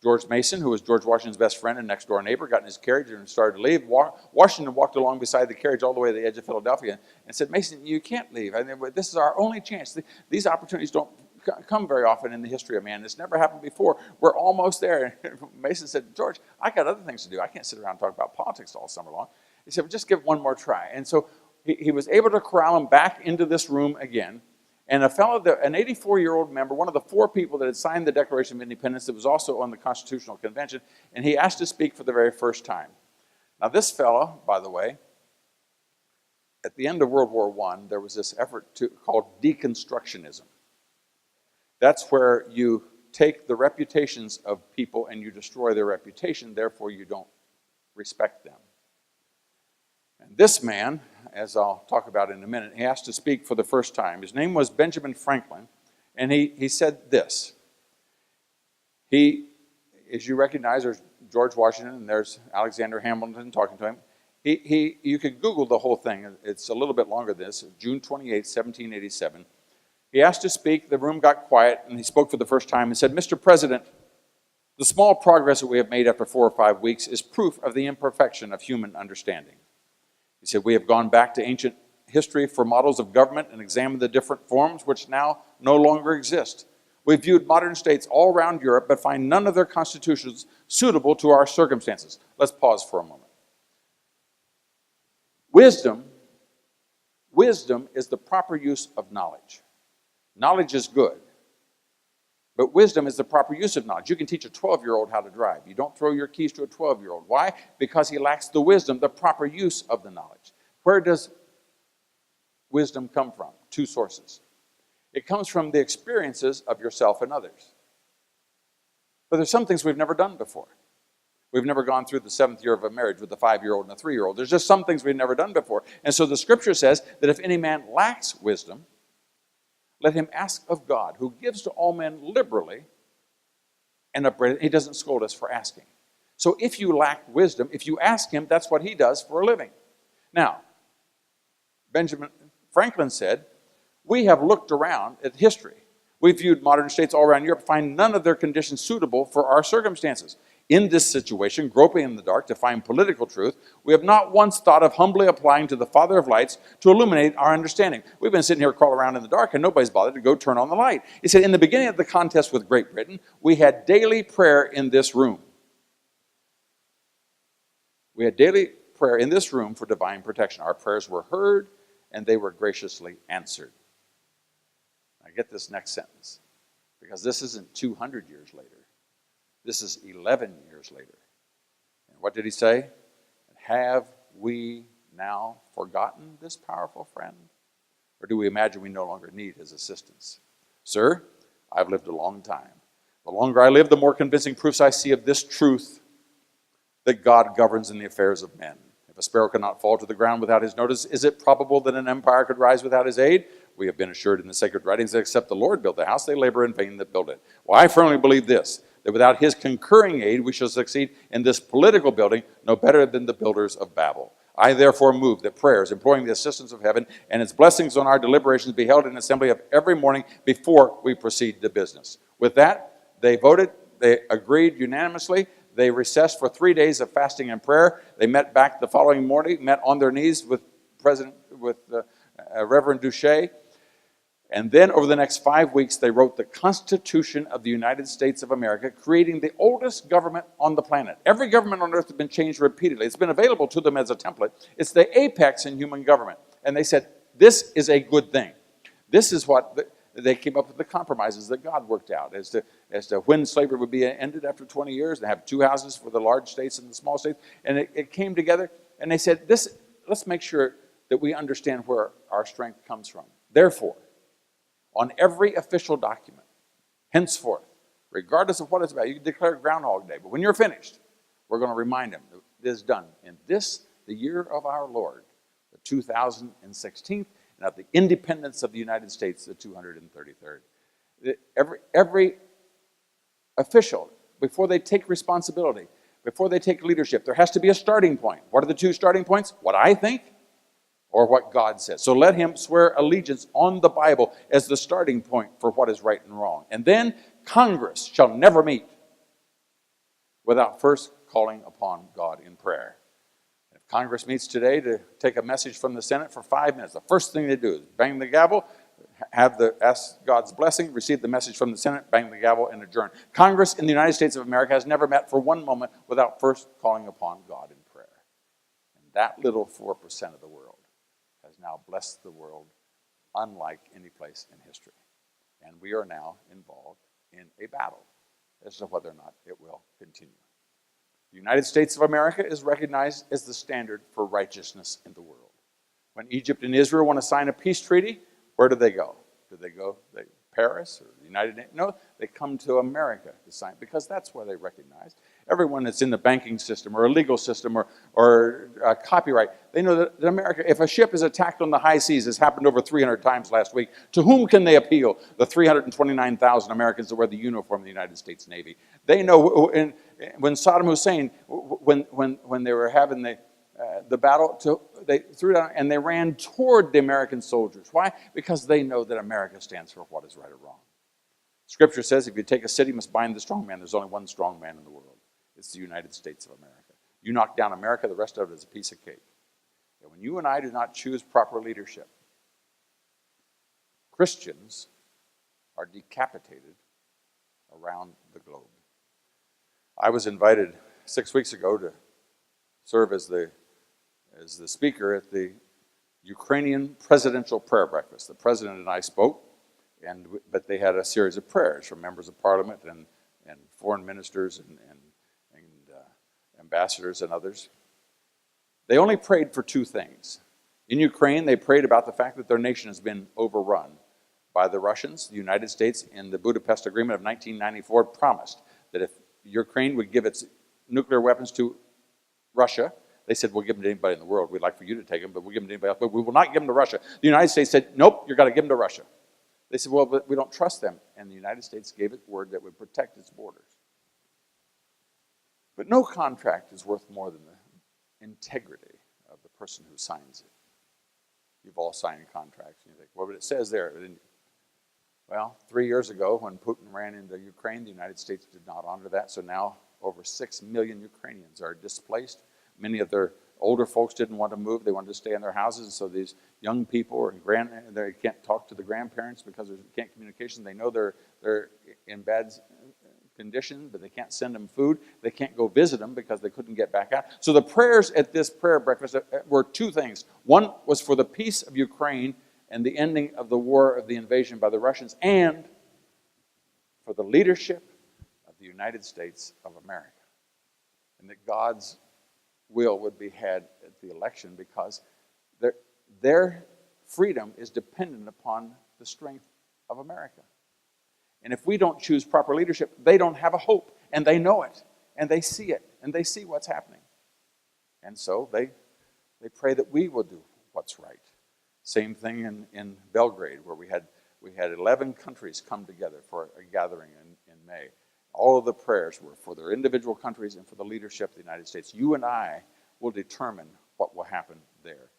George Mason, who was George Washington's best friend and next door neighbor, got in his carriage and started to leave. Washington walked along beside the carriage all the way to the edge of Philadelphia and said, Mason, you can't leave. I mean, this is our only chance. These opportunities don't come very often in the history of man. It's never happened before. We're almost there. Mason said, George, I got other things to do. I can't sit around and talk about politics all summer long. He said, well, just give it one more try. And so he was able to corral him back into this room again. And an 84-year-old member, one of the 4 people that had signed the Declaration of Independence that was also on the Constitutional Convention, and he asked to speak for the very first time. Now this fellow, by the way, at the end of World War I, there was this effort called deconstructionism. That's where you take the reputations of people and you destroy their reputation, therefore you don't respect them. And this man, as I'll talk about in a minute, he asked to speak for the first time. His name was Benjamin Franklin, and he said this. As you recognize, there's George Washington and there's Alexander Hamilton talking to him. You could Google the whole thing. It's a little bit longer than this. June 28, 1787. He asked to speak. The room got quiet, and he spoke for the first time and said, Mr. President, the small progress that we have made after 4 or 5 weeks is proof of the imperfection of human understanding. He said, we have gone back to ancient history for models of government and examined the different forms which now no longer exist. We've viewed modern states all around Europe, but find none of their constitutions suitable to our circumstances. Let's pause for a moment. Wisdom is the proper use of knowledge. Knowledge is good, but wisdom is the proper use of knowledge. You can teach a 12-year-old how to drive. You don't throw your keys to a 12-year-old. Why? Because he lacks the wisdom, the proper use of the knowledge. Where does wisdom come from? 2 sources. It comes from the experiences of yourself and others. But there's some things we've never done before. We've never gone through the 7th year of a marriage with a 5-year-old and a 3-year-old. There's just some things we've never done before. And so the scripture says that if any man lacks wisdom, let him ask of God, who gives to all men liberally, and he doesn't scold us for asking. So if you lack wisdom, if you ask him, that's what he does for a living. Now, Benjamin Franklin said, we have looked around at history. We've viewed modern states all around Europe, find none of their conditions suitable for our circumstances. In this situation, groping in the dark to find political truth, we have not once thought of humbly applying to the Father of lights to illuminate our understanding. We've been sitting here crawling around in the dark and nobody's bothered to go turn on the light. He said, in the beginning of the contest with Great Britain, we had daily prayer in this room. We had daily prayer in this room for divine protection. Our prayers were heard and they were graciously answered. Now get this next sentence, because this isn't 200 years later. This is 11 years later. And what did he say? Have we now forgotten this powerful friend? Or do we imagine we no longer need his assistance? Sir, I've lived a long time. The longer I live, the more convincing proofs I see of this truth, that God governs in the affairs of men. If a sparrow cannot fall to the ground without his notice, is it probable that an empire could rise without his aid? We have been assured in the sacred writings that except the Lord build the house, they labor in vain that build it. Well, I firmly believe this, that without his concurring aid, we shall succeed in this political building no better than the builders of Babel. I therefore move that prayers, imploring the assistance of heaven and its blessings on our deliberations, be held in assembly of every morning before we proceed to business. With that, they voted, they agreed unanimously. They recessed for 3 days of fasting and prayer. They met back the following morning, met on their knees with Reverend Duché. And then over the next 5 weeks, they wrote the Constitution of the United States of America, creating the oldest government on the planet. Every government on earth has been changed repeatedly. It's been available to them as a template. It's the apex in human government. And they said, this is a good thing. This is what they came up with, the compromises that God worked out as to when slavery would be ended after 20 years. They have 2 houses for the large states and the small states. And it came together, and they said, let's make sure that we understand where our strength comes from. Therefore, on every official document, henceforth, regardless of what it's about, you can declare Groundhog Day, but when you're finished, we're going to remind them that it is done in this, the year of our Lord, the 2016th, and of the independence of the United States, the 233rd. Every official, before they take responsibility, before they take leadership, there has to be a starting point. What are the 2 starting points? What I think, or what God says. So let him swear allegiance on the Bible as the starting point for what is right and wrong. And then Congress shall never meet without first calling upon God in prayer. If Congress meets today to take a message from the Senate for 5 minutes, the first thing they do is bang the gavel, ask God's blessing, receive the message from the Senate, bang the gavel, and adjourn. Congress in the United States of America has never met for 1 moment without first calling upon God in prayer. And that little 4% of the world has now blessed the world unlike any place in history. And we are now involved in a battle as to whether or not it will continue. The United States of America is recognized as the standard for righteousness in the world. When Egypt and Israel want to sign a peace treaty, where do they go? Do they go to Paris or the United Nations? No, they come to America to sign, because that's where they recognize. Everyone that's in the banking system or a legal system or copyright, they know that in America, if a ship is attacked on the high seas, as happened over 300 times last week, to whom can they appeal? The 329,000 Americans that wear the uniform of the United States Navy. They know when Saddam Hussein, when they were having the battle, they threw down and they ran toward the American soldiers. Why? Because they know that America stands for what is right or wrong. Scripture says if you take a city, you must bind the strong man. There's only one strong man in the world. It's the United States of America. You knock down America, the rest of it is a piece of cake. And when you and I do not choose proper leadership, Christians are decapitated around the globe. I was invited 6 weeks ago to serve as the speaker at the Ukrainian presidential prayer breakfast. The president and I spoke, but they had a series of prayers from members of parliament and foreign ministers and ambassadors and others. They only prayed for 2 things. In Ukraine, they prayed about the fact that their nation has been overrun by the Russians. The United States, in the Budapest Agreement of 1994, promised that if Ukraine would give its nuclear weapons to Russia, they said, we'll give them to anybody in the world. We'd like for you to take them, but we'll give them to anybody else. But we will not give them to Russia. The United States said, nope, you've got to give them to Russia. They said, well, but we don't trust them. And the United States gave it word that would protect its borders. But no contract is worth more than the integrity of the person who signs it. You've all signed contracts. And you think, well, but it says there. Well, 3 years ago, when Putin ran into Ukraine, the United States did not honor that. So now over 6 million Ukrainians are displaced. Many of their older folks didn't want to move. They wanted to stay in their houses. And so these young people they can't talk to the grandparents because they can't communication. They know they're in bad condition, but they can't send them food. They can't go visit them because they couldn't get back out. So the prayers at this prayer breakfast were 2 things. One was for the peace of Ukraine and the ending of the war of the invasion by the Russians, and for the leadership of the United States of America. And that God's will would be had at the election, because their freedom is dependent upon the strength of America. And if we don't choose proper leadership, they don't have a hope, and they know it, and they see it, and they see what's happening. And so they pray that we will do what's right. Same thing in Belgrade, where we had 11 countries come together for a gathering in May. All of the prayers were for their individual countries and for the leadership of the United States. You and I will determine what will happen there.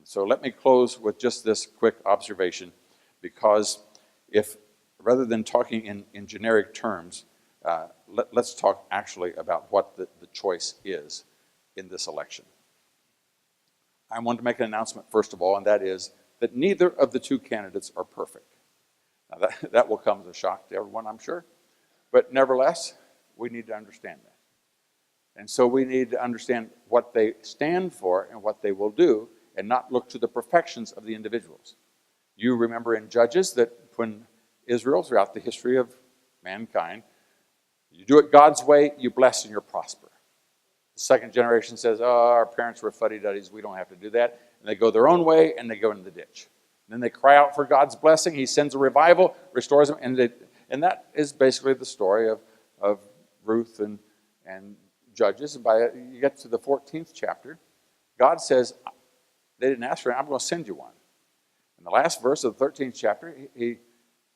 So let me close with just this quick observation, because if, rather than talking in generic terms, let's talk actually about what the choice is in this election. I want to make an announcement, first of all, and that is that neither of the two candidates are perfect. Now that will come as a shock to everyone, I'm sure. But nevertheless, we need to understand that. And so we need to understand what they stand for and what they will do, and not look to the perfections of the individuals. You remember in Judges that when Israel, throughout the history of mankind, you do it God's way, you bless and you prosper. The second generation says, oh, our parents were fuddy-duddies, we don't have to do that. And they go their own way and they go in the ditch. And then they cry out for God's blessing, he sends a revival, restores them, and that is basically the story of Ruth and Judges. And you get to the 14th chapter, God says, they didn't ask for it, I'm going to send you one. In the last verse of the 13th chapter, he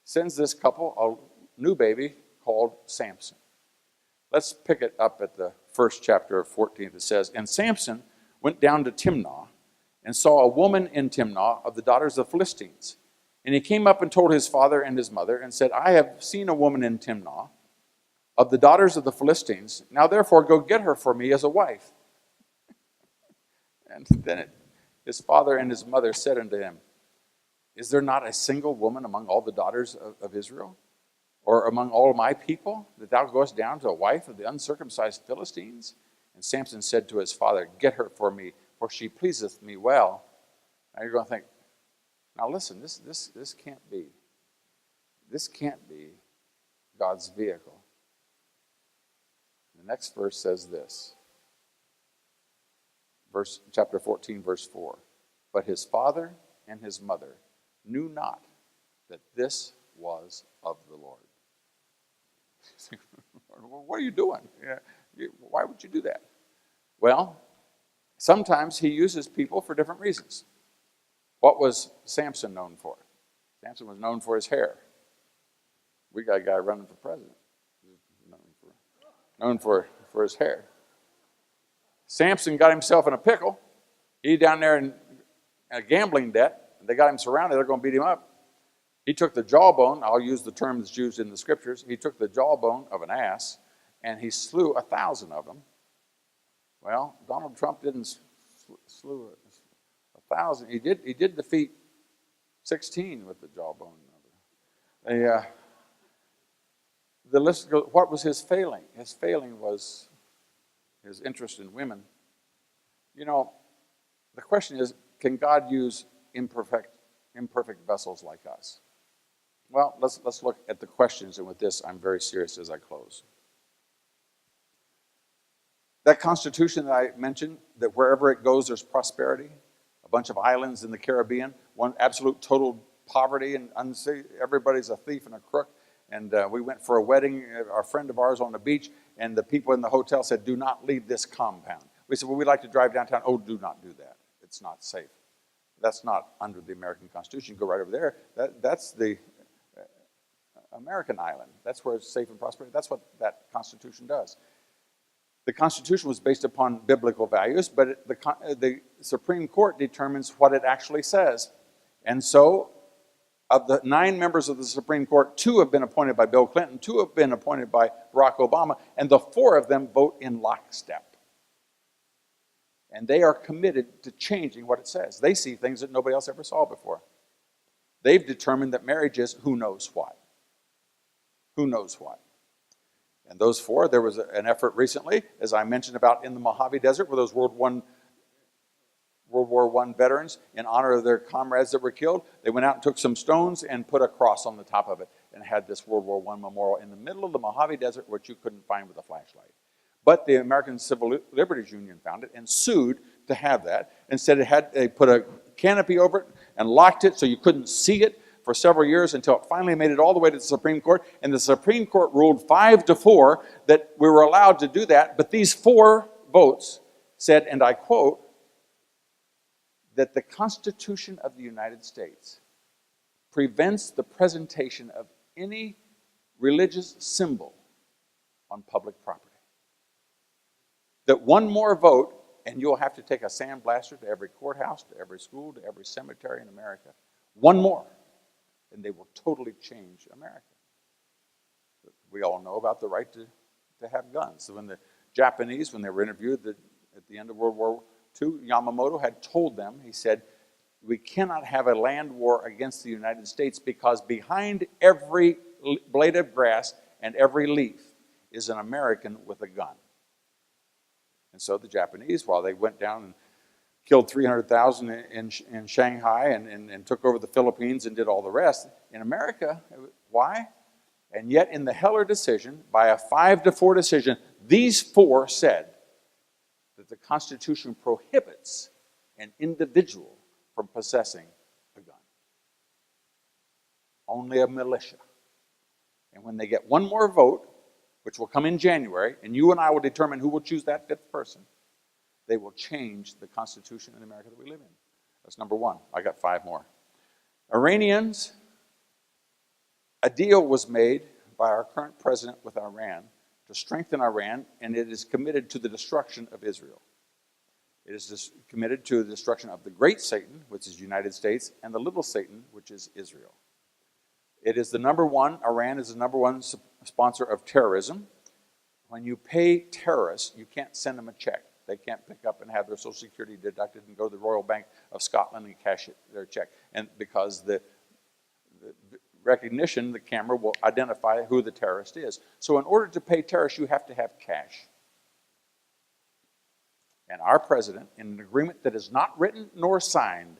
sends this couple a new baby called Samson. Let's pick it up at the first chapter of 14th. It says, and Samson went down to Timnah and saw a woman in Timnah of the daughters of the Philistines. And he came up and told his father and his mother and said, I have seen a woman in Timnah of the daughters of the Philistines. Now therefore go get her for me as a wife. And then his father and his mother said unto him, is there not a single woman among all the daughters of Israel, or among all my people, that thou goest down to a wife of the uncircumcised Philistines? And Samson said to his father, get her for me, for she pleaseth me well. Now you're going to think, now listen, this can't be. This can't be God's vehicle. The next verse says this. Chapter 14, verse 4. But his father and his mother knew not that this was of the Lord. What are you doing? Why would you do that? Well, sometimes he uses people for different reasons. What was Samson known for? Samson was known for his hair. We got a guy running for president. Known for his hair. Samson got himself in a pickle. He down there in a gambling debt. They got him surrounded. They're going to beat him up. He took the jawbone. I'll use the term that's used in the scriptures. He took the jawbone of an ass, and he slew 1,000 of them. Well, Donald Trump didn't slew 1,000. He did defeat 16 with the jawbone. The list goes, what was his failing? His failing was his interest in women. You know, the question is, can God use imperfect vessels like us? Well, let's look at the questions, and with this, I'm very serious as I close. That Constitution that I mentioned, that wherever it goes, there's prosperity. A bunch of islands in the Caribbean, one absolute total poverty, and everybody's a thief and a crook. And we went for a wedding, a friend of ours on the beach, and the people in the hotel said, do not leave this compound. We said, well, we'd like to drive downtown. Oh, do not do that. It's not safe. That's not under the American Constitution. Go right over there. That's the American island. That's where it's safe and prosperous. That's what that Constitution does. The Constitution was based upon biblical values, but the Supreme Court determines what it actually says. And so, of the 9 members of the Supreme Court, 2 have been appointed by Bill Clinton, 2 have been appointed by Barack Obama, and the 4 of them vote in lockstep. And they are committed to changing what it says. They see things that nobody else ever saw before. They've determined that marriage is who knows what. Who knows what. And those 4, there was an effort recently, as I mentioned about in the Mojave Desert, where those World War I veterans, in honor of their comrades that were killed, they went out and took some stones and put a cross on the top of it and had this World War I memorial in the middle of the Mojave Desert, which you couldn't find with a flashlight. But the American Civil Liberties Union found it and sued to have that, and said they put a canopy over it, and locked it so you couldn't see it for several years until it finally made it all the way to the Supreme Court. And the Supreme Court ruled 5-4 that we were allowed to do that. But these 4 votes said, and I quote, that the Constitution of the United States prevents the presentation of any religious symbol on public property. That one more vote, and you'll have to take a sandblaster to every courthouse, to every school, to every cemetery in America. One more, and they will totally change America. We all know about the right to have guns. So when the Japanese, when they were interviewed at the end of World War II, Yamamoto had told them, he said, we cannot have a land war against the United States because behind every blade of grass and every leaf is an American with a gun. And so the Japanese, while they went down and killed 300,000 in Shanghai and took over the Philippines and did all the rest, in America, why? And yet in the Heller decision, by a 5-4 decision, these 4 said that the Constitution prohibits an individual from possessing a gun. Only a militia. And when they get one more vote, which will come in January, and you and I will determine who will choose that 5th person, they will change the Constitution in America that we live in. That's number 1. I got 5 more. Iranians, a deal was made by our current president with Iran to strengthen Iran, and it is committed to the destruction of Israel. It is committed to the destruction of the great Satan, which is the United States, and the little Satan, which is Israel. It is the number 1, Iran is the number 1 sponsor of terrorism. When you pay terrorists, you can't send them a check. They can't pick up and have their Social Security deducted and go to the Royal Bank of Scotland and cash their check. And because the recognition, the camera will identify who the terrorist is. So in order to pay terrorists, you have to have cash. And our president, in an agreement that is not written nor signed,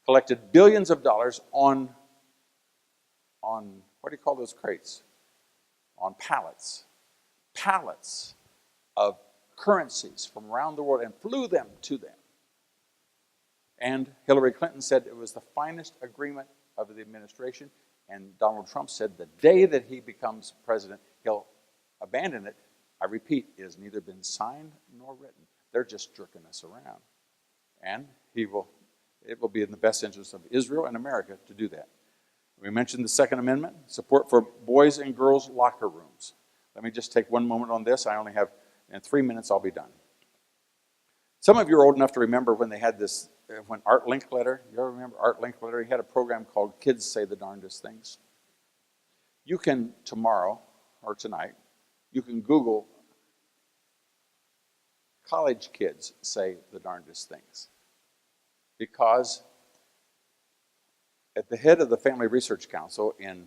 collected billions of dollars on what do you call those crates? On pallets. Pallets of currencies from around the world and flew them to them. And Hillary Clinton said it was the finest agreement of the administration. And Donald Trump said the day that he becomes president, he'll abandon it. I repeat, it has neither been signed nor written. They're just jerking us around. And it will be in the best interest of Israel and America to do that. We mentioned the Second Amendment, support for boys and girls locker rooms. Let me just take one moment on this. I only have, in 3 minutes, I'll be done. Some of you are old enough to remember when they had this, when Art Linkletter, you ever remember Art Linkletter? He had a program called Kids Say the Darndest Things. You can, tomorrow or tonight, you can Google college kids say the darndest things. Because at the head of the Family Research Council in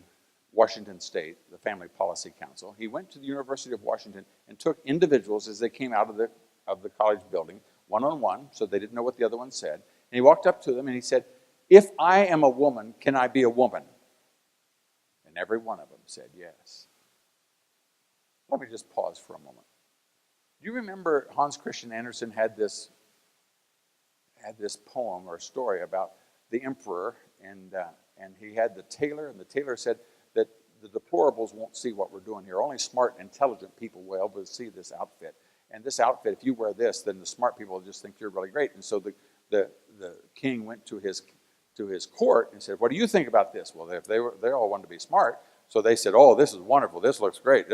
Washington State, the Family Policy Council, he went to the University of Washington and took individuals as they came out of the college building, one-on-one, so they didn't know what the other one said. And he walked up to them and he said, if I am a woman, can I be a woman? And every one of them said yes. Let me just pause for a moment. Do you remember Hans Christian Andersen had this poem or story about the emperor, and he had the tailor, and the tailor said that the deplorables won't see what we're doing here. Only smart, intelligent people will be able to see this outfit. And this outfit, if you wear this, then the smart people will just think you're really great. And so the king went to his court and said, what do you think about this? Well, if they all wanted to be smart, so they said, oh, this is wonderful, this looks great.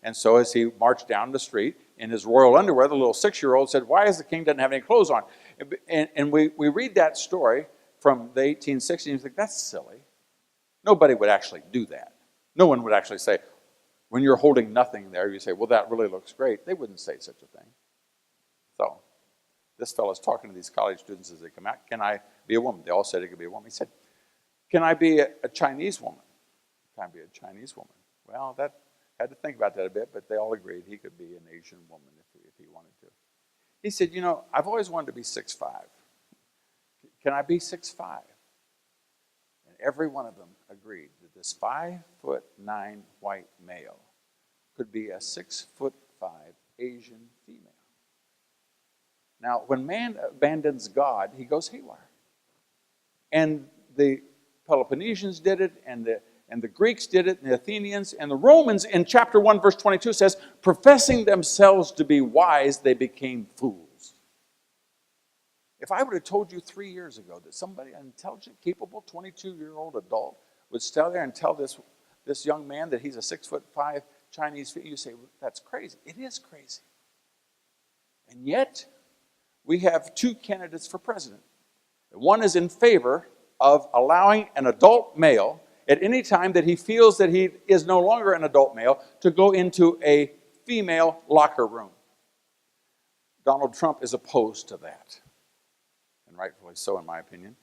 And so as he marched down the street in his royal underwear, the little 6-year-old said, why is the king doesn't have any clothes on? And we read that story from the 1860s, and you think, that's silly. Nobody would actually do that. No one would actually say, when you're holding nothing there, you say, well, that really looks great. They wouldn't say such a thing. So this fellow's talking to these college students as they come out. Can I be a woman? They all said it could be a woman. He said, can I be a Chinese woman? Can I be a Chinese woman? Well, that had to think about that a bit, but they all agreed he could be an Asian woman if he wanted to. He said, you know, I've always wanted to be 6'5". Can I be 6'5"? And every one of them agreed that this 5'9" white male could be a 6'5" Asian female. Now, when man abandons God, he goes haywire. And the Peloponnesians did it, and the Greeks did it, and the Athenians, and the Romans in chapter 1, verse 22 says, professing themselves to be wise, they became fools. If I would have told you 3 years ago that somebody, an intelligent, capable, 22-year-old adult would stand there and tell this young man that he's a 6'5" Chinese, you say, well, that's crazy. It is crazy. And yet, we have two candidates for president. One is in favor of allowing an adult male at any time that he feels that he is no longer an adult male to go into a female locker room. Donald Trump is opposed to that, and rightfully so in my opinion.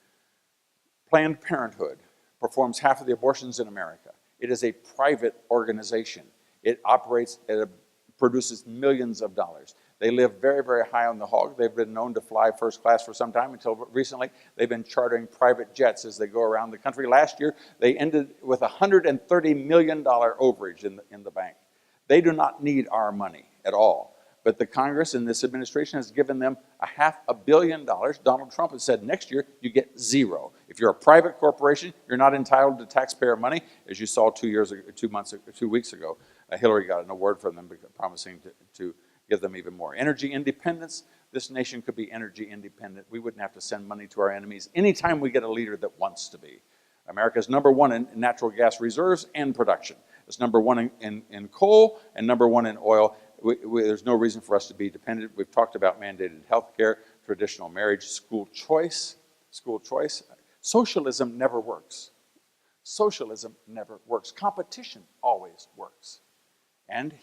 Planned Parenthood performs half of the abortions in America. It is a private organization. It operates, it produces millions of dollars. They live very, very high on the hog. They've been known to fly first class for some time until recently. They've been chartering private jets as they go around the country. Last year, they ended with a $130 million overage in the bank. They do not need our money at all. But the Congress and this administration has given them $500 million. Donald Trump has said next year you get zero. If you're a private corporation, you're not entitled to taxpayer money. As you saw 2 weeks ago, Hillary got an award from them promising to give them even more. Energy independence. This nation could be energy independent. We wouldn't have to send money to our enemies anytime we get a leader that wants to be. America is number one in natural gas reserves and production. It's number one in coal and number one in oil. There's no reason for us to be dependent. We've talked about mandated health care, traditional marriage, school choice. Socialism never works. Socialism never works. Competition always works. And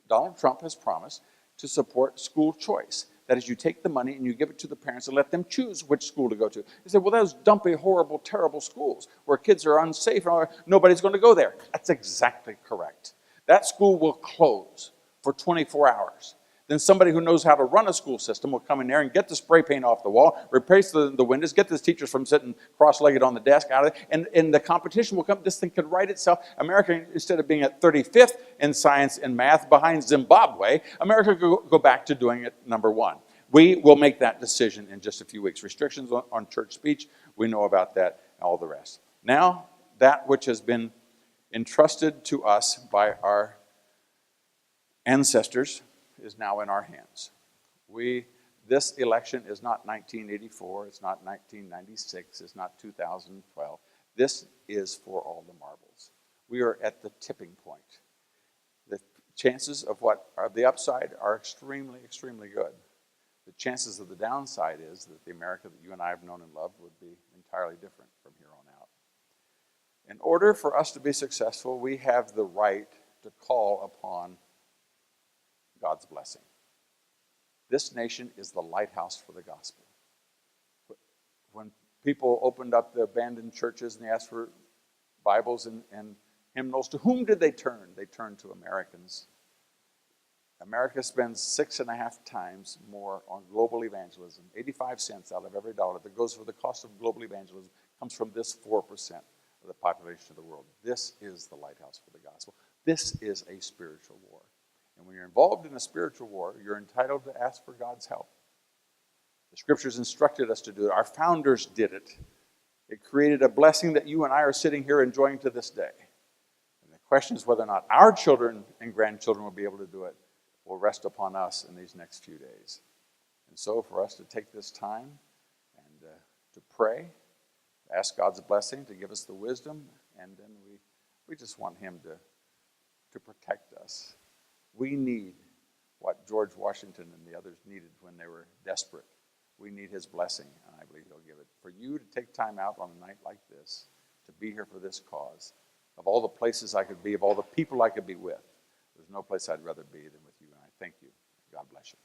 Donald Trump has promised to support school choice. That is, you take the money and you give it to the parents and let them choose which school to go to. They say, well, those dumpy, horrible, terrible schools where kids are unsafe, and nobody's going to go there. That's exactly correct. That school will close for 24 hours. Then somebody who knows how to run a school system will come in there and get the spray paint off the wall, replace the windows, get the teachers from sitting cross-legged on the desk out of it, and the competition will come. This thing could write itself. America, instead of being at 35th in science and math behind Zimbabwe, America could go back to doing it number one. We will make that decision in just a few weeks. Restrictions on church speech, we know about that, and all the rest. Now, that which has been entrusted to us by our ancestors is now in our hands. This election is not 1984, it's not 1996, it's not 2012. This is for all the marbles. We are at the tipping point. The chances of what are the upside are extremely, extremely good. The chances of the downside is that the America that you and I have known and loved would be entirely different from here on out. In order for us to be successful, we have the right to call upon God's blessing. This nation is the lighthouse for the gospel. When people opened up the abandoned churches and they asked for Bibles and hymnals, to whom did they turn? They turned to Americans. America spends 6.5 times more on global evangelism. 85 cents out of every dollar that goes for the cost of global evangelism comes from this 4% of the population of the world. This is the lighthouse for the gospel. This is a spiritual war. And when you're involved in a spiritual war, you're entitled to ask for God's help. The scriptures instructed us to do it. Our founders did it. It created a blessing that you and I are sitting here enjoying to this day. And the question is whether or not our children and grandchildren will be able to do it will rest upon us in these next few days. And so for us to take this time and to pray, ask God's blessing, to give us the wisdom, and then we just want him to protect us. We need what George Washington and the others needed when they were desperate. We need his blessing, and I believe he'll give it. For you to take time out on a night like this, to be here for this cause, of all the places I could be, of all the people I could be with, there's no place I'd rather be than with you, and I thank you. God bless you.